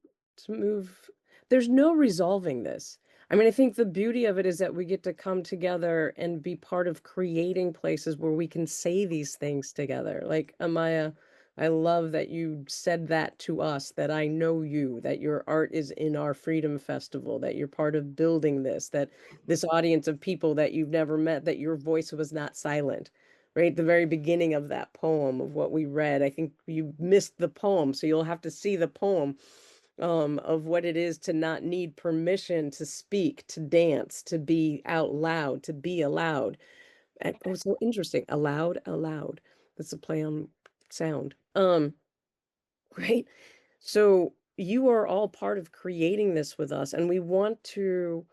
S1: to move, there's no resolving this. I mean, I think the beauty of it is that we get to come together and be part of creating places where we can say these things together. Like Amaya, I love that you said that to us, that I know you, that your art is in our Freedom Festival, that you're part of building this, that this audience of people that you've never met, that your voice was not silent. Right, the very beginning of that poem of what we read. I think you missed the poem, so you'll have to see the poem of what it is to not need permission to speak, to dance, to be out loud, to be allowed. And oh, so interesting. Allowed. That's a play on sound. Right? So you are all part of creating this with us, and we want to,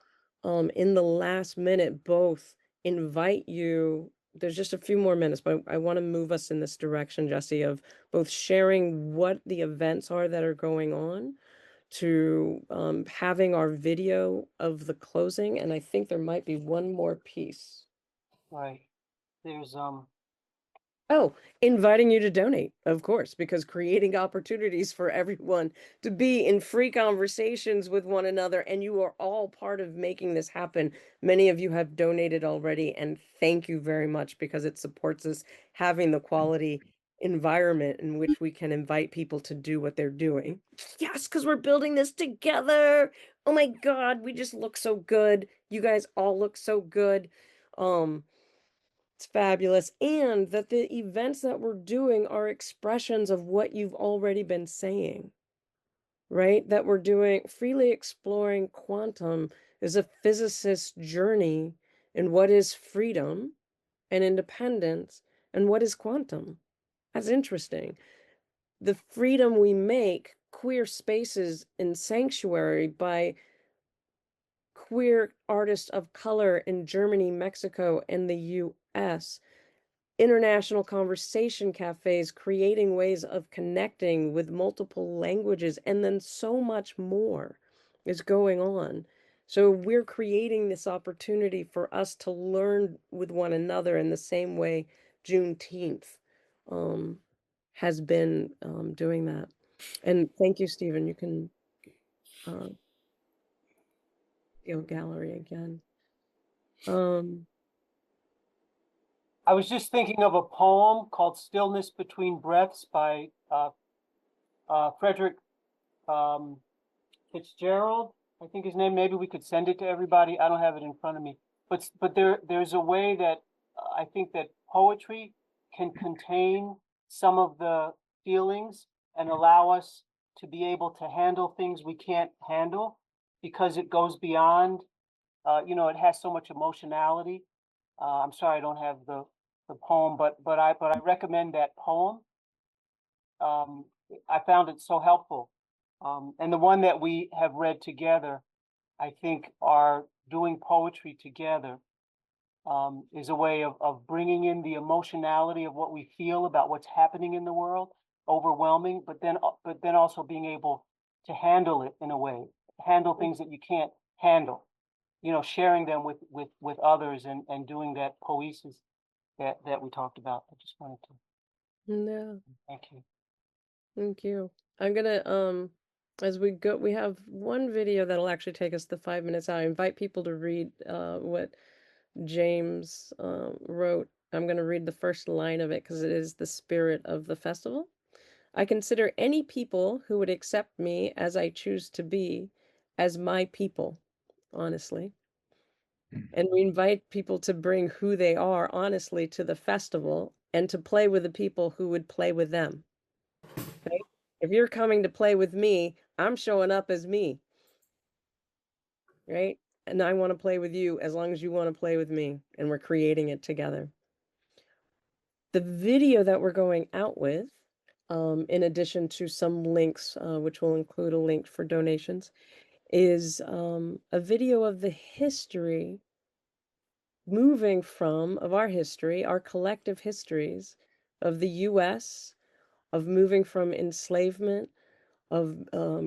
S1: in the last minute, both invite you. There's just a few more minutes, but I want to move us in this direction, Jesse, of both sharing what the events are that are going on, to having our video of the closing, and I think there might be one more piece.
S2: Right. There's
S1: Oh, inviting you to donate, of course, because creating opportunities for everyone to be in free conversations with one another, and you are all part of making this happen. Many of you have donated already, and thank you very much because it supports us having the quality environment in which we can invite people to do what they're doing. Yes, because we're building this together. Oh my God, we just look so good. You guys all look so good. It's fabulous. And that the events that we're doing are expressions of what you've already been saying, right? That we're doing freely exploring quantum is a physicist's journey in what is freedom and independence and what is quantum. That's interesting. The freedom we make queer spaces in sanctuary by queer artists of color in Germany, Mexico, and the US. International conversation cafes, creating ways of connecting with multiple languages, and then so much more is going on. So we're creating this opportunity for us to learn with one another in the same way Juneteenth has been doing that. And thank you, Stephen. You can go gallery again.
S2: I was just thinking of a poem called Stillness Between Breaths by Frederick Fitzgerald, I think his name. Maybe we could send it to everybody. I don't have it in front of me. But there's a way that I think that poetry can contain some of the feelings and allow us to be able to handle things we can't handle because it goes beyond, you know, it has so much emotionality. I'm sorry I don't have the poem, but I recommend that poem. I found it so helpful. And the one that we have read together, I think are doing poetry together is a way of bringing in the emotionality of what we feel about what's happening in the world, overwhelming, but then also being able to handle it in a way, handle things that you can't handle, you know, sharing them with others and doing that poesis that we talked about. I just wanted to.
S1: Yeah.
S2: Thank you.
S1: Thank you. I'm gonna, as we go, we have one video that'll actually take us the 5 minutes out. I invite people to read what James wrote. I'm gonna read the first line of it because it is the spirit of the festival. I consider any people who would accept me as I choose to be as my people, honestly. And we invite people to bring who they are honestly to the festival and to play with the people who would play with them. Right? If you're coming to play with me, I'm showing up as me. Right? And I want to play with you as long as you want to play with me. And we're creating it together. The video that we're going out with, in addition to some links, which will include a link for donations, is a video of the history moving from, of our history, our collective histories of the US, of moving from enslavement, of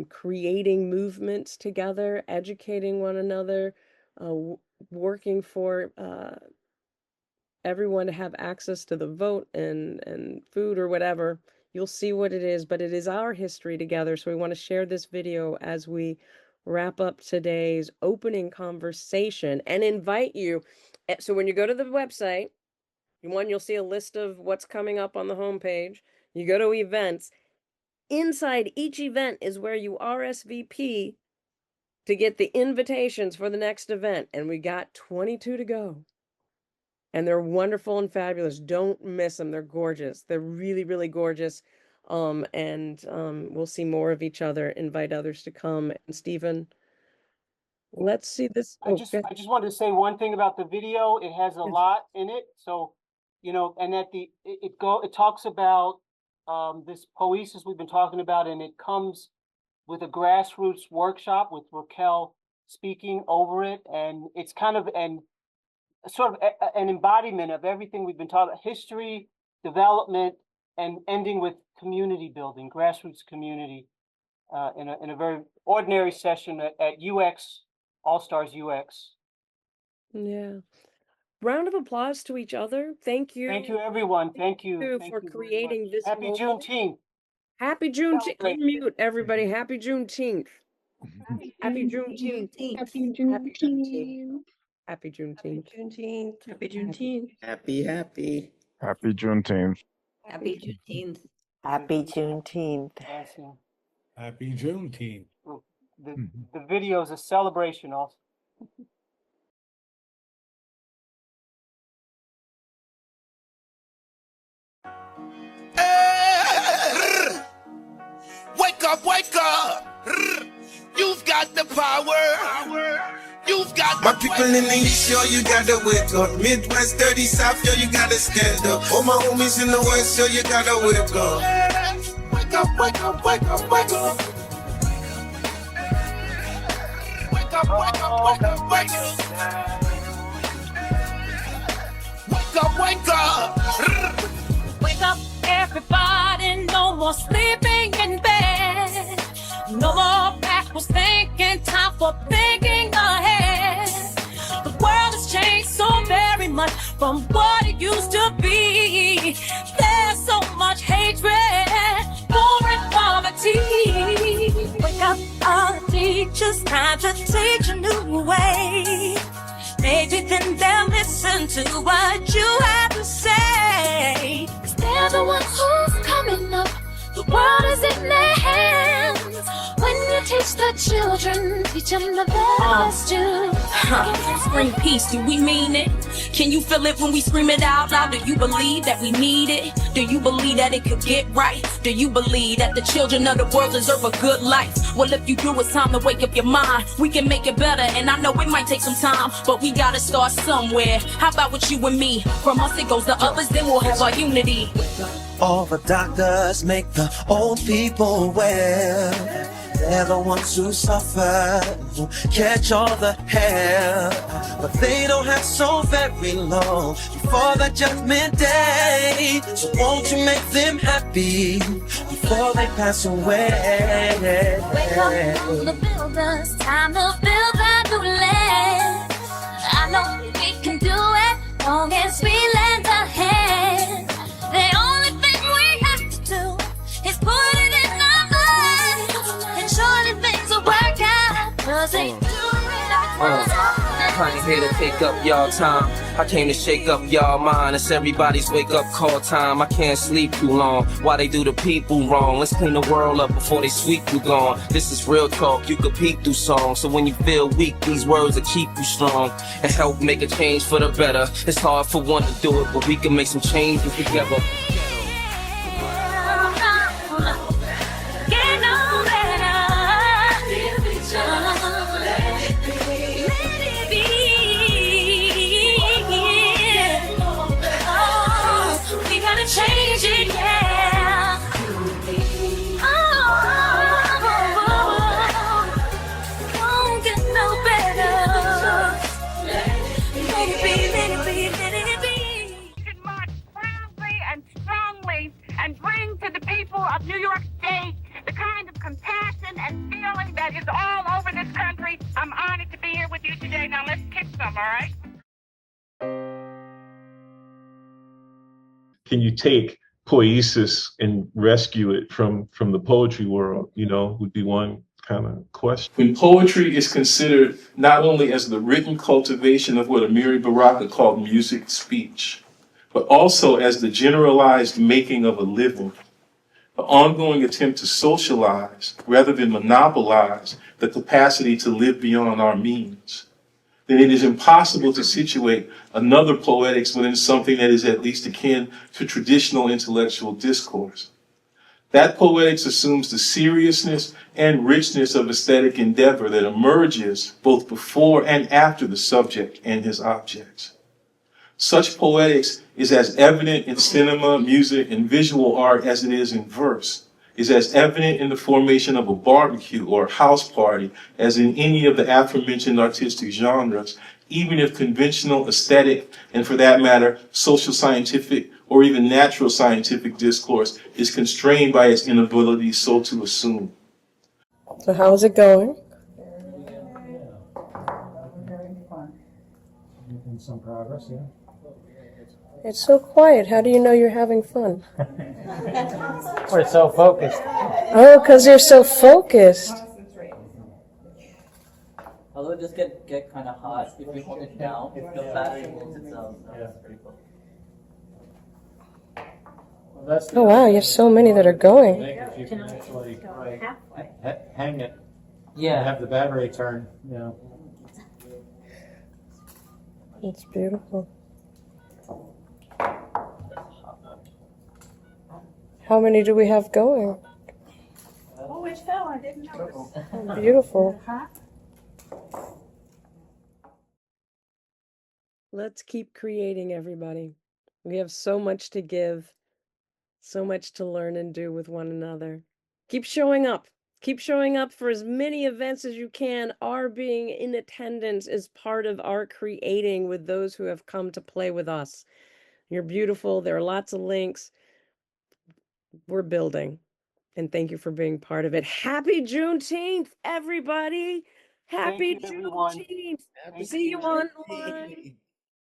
S1: creating movements together, educating one another, working for everyone to have access to the vote and food or whatever. You'll see what it is, but it is our history together. So we want to share this video as we wrap up today's opening conversation and invite you. So when you go to the website, you'll see a list of what's coming up on the homepage. You go to events. Inside each event is where you RSVP to get the invitations for the next event. And we got 22 to go. And they're wonderful and fabulous. Don't miss them. They're gorgeous. They're really, really gorgeous. We'll see more of each other, invite others to come. And Stephen, let's see this.
S2: I just wanted to say one thing about the video. It has a lot in it. So, and at it talks about this poesis we've been talking about, and it comes with a grassroots workshop with Raquel speaking over it. And it's kind of sort of an embodiment of everything we've been talking about: history, development, and ending with community building, grassroots community, in a very ordinary session at UX, All Stars UX.
S1: Yeah. Round of applause to each other. Thank you.
S2: Thank you, everyone. Thank you
S1: for creating this.
S2: Happy Juneteenth.
S1: Happy Juneteenth. Unmute, everybody. Happy Juneteenth. Happy Juneteenth.
S18: Happy Juneteenth.
S1: Happy Juneteenth.
S11: Happy Juneteenth.
S10: Happy, happy.
S20: Happy Juneteenth.
S11: Happy Juneteenth.
S8: Happy Juneteenth.
S3: Happy Juneteenth.
S2: The video is a celebration also.
S21: Wake up, wake up. You've got the power. You've got my people in the east, yo, you gotta wake up. Midwest, dirty south, yo, you gotta stand up. All my homies in the west, yo, you gotta wake up. Wake up, wake up, wake up, wake up. Wake up, wake up, wake up, wake up. Wake up, wake up.
S22: Wake up, everybody, no more sleeping in bed. No more backwards thinking, time for thinking ahead. The world has changed so very much from what it used to be. There's so much hatred, war and poverty. Wake up, all the teachers, time to teach a new way. Maybe then they'll listen to what you have to say. 'Cause they're the ones who's coming up. The world is in their hands. When you teach the children, teach them the best you can. Scream peace, do we mean it? Can you feel it when we scream it out loud? Do you believe that we need it? Do you believe that it could get right? Do you believe that the children of the world deserve a good life? Well, if you do, it's time to wake up your mind. We can make it better, and I know it might take some time, but we gotta start somewhere. How about with you and me? From us it goes to others, then we'll have our unity.
S21: All the doctors make the old people well. They're the ones who suffer, who catch all the hell. But they don't have so very long before the judgment day. So won't you make them happy before they pass away?
S22: Wake up, all the builders, time to build a new land. I know we can do it, long as we lend a hand. The only thing we have to do is put it in our minds, and surely things will work out, 'cause they do it.
S23: I ain't here to take up y'all time. I came to shake up y'all mind. It's everybody's wake up call time. I can't sleep too long. Why they do the people wrong? Let's clean the world up before they sweep you gone. This is real talk, you could peek through songs. So when you feel weak, these words will keep you strong and help make a change for the better. It's hard for one to do it, but we can make some changes together.
S22: Change it, yeah. Won't get no better. Let it be, let it be, let it be. March proudly and
S5: can you take poiesis and rescue it from the poetry world, would be one kind of question.
S12: When poetry is considered not only as the written cultivation of what Amiri Baraka called music speech, but also as the generalized making of a living, the ongoing attempt to socialize rather than monopolize the capacity to live beyond our means, then it is impossible to situate another poetics within something that is at least akin to traditional intellectual discourse. That poetics assumes the seriousness and richness of aesthetic endeavor that emerges both before and after the subject and his objects. Such poetics is as evident in cinema, music, and visual art as it is in verse, is as evident in the formation of a barbecue or house party as in any of the aforementioned artistic genres, even if conventional aesthetic, and for that matter, social scientific or even natural scientific discourse is constrained by its inability so to assume.
S1: So how's it going?
S20: Making some progress, yeah.
S1: It's so quiet. How do you know you're having fun?
S20: We're so focused.
S1: Oh, because you're so focused.
S24: Although it does get kind of hot if you hold it down, if the battery holds itself. That's pretty cool.
S20: Well,
S1: Oh wow, you have so many that are going.
S20: If you can actually hang it,
S24: yeah,
S20: and have the battery turn,
S1: It's beautiful. How many do we have going?
S11: Oh, it fell. I didn't notice.
S1: Beautiful. Let's keep creating, everybody. We have so much to give, so much to learn and do with one another. Keep showing up. Keep showing up for as many events as you can. Our being in attendance is part of our creating with those who have come to play with us. You're beautiful. There are lots of links. We're building. And thank you for being part of it. Happy Juneteenth, everybody. Happy
S2: Thank you, everyone.
S1: Juneteenth.
S2: Thank
S1: See you
S2: you.
S1: online.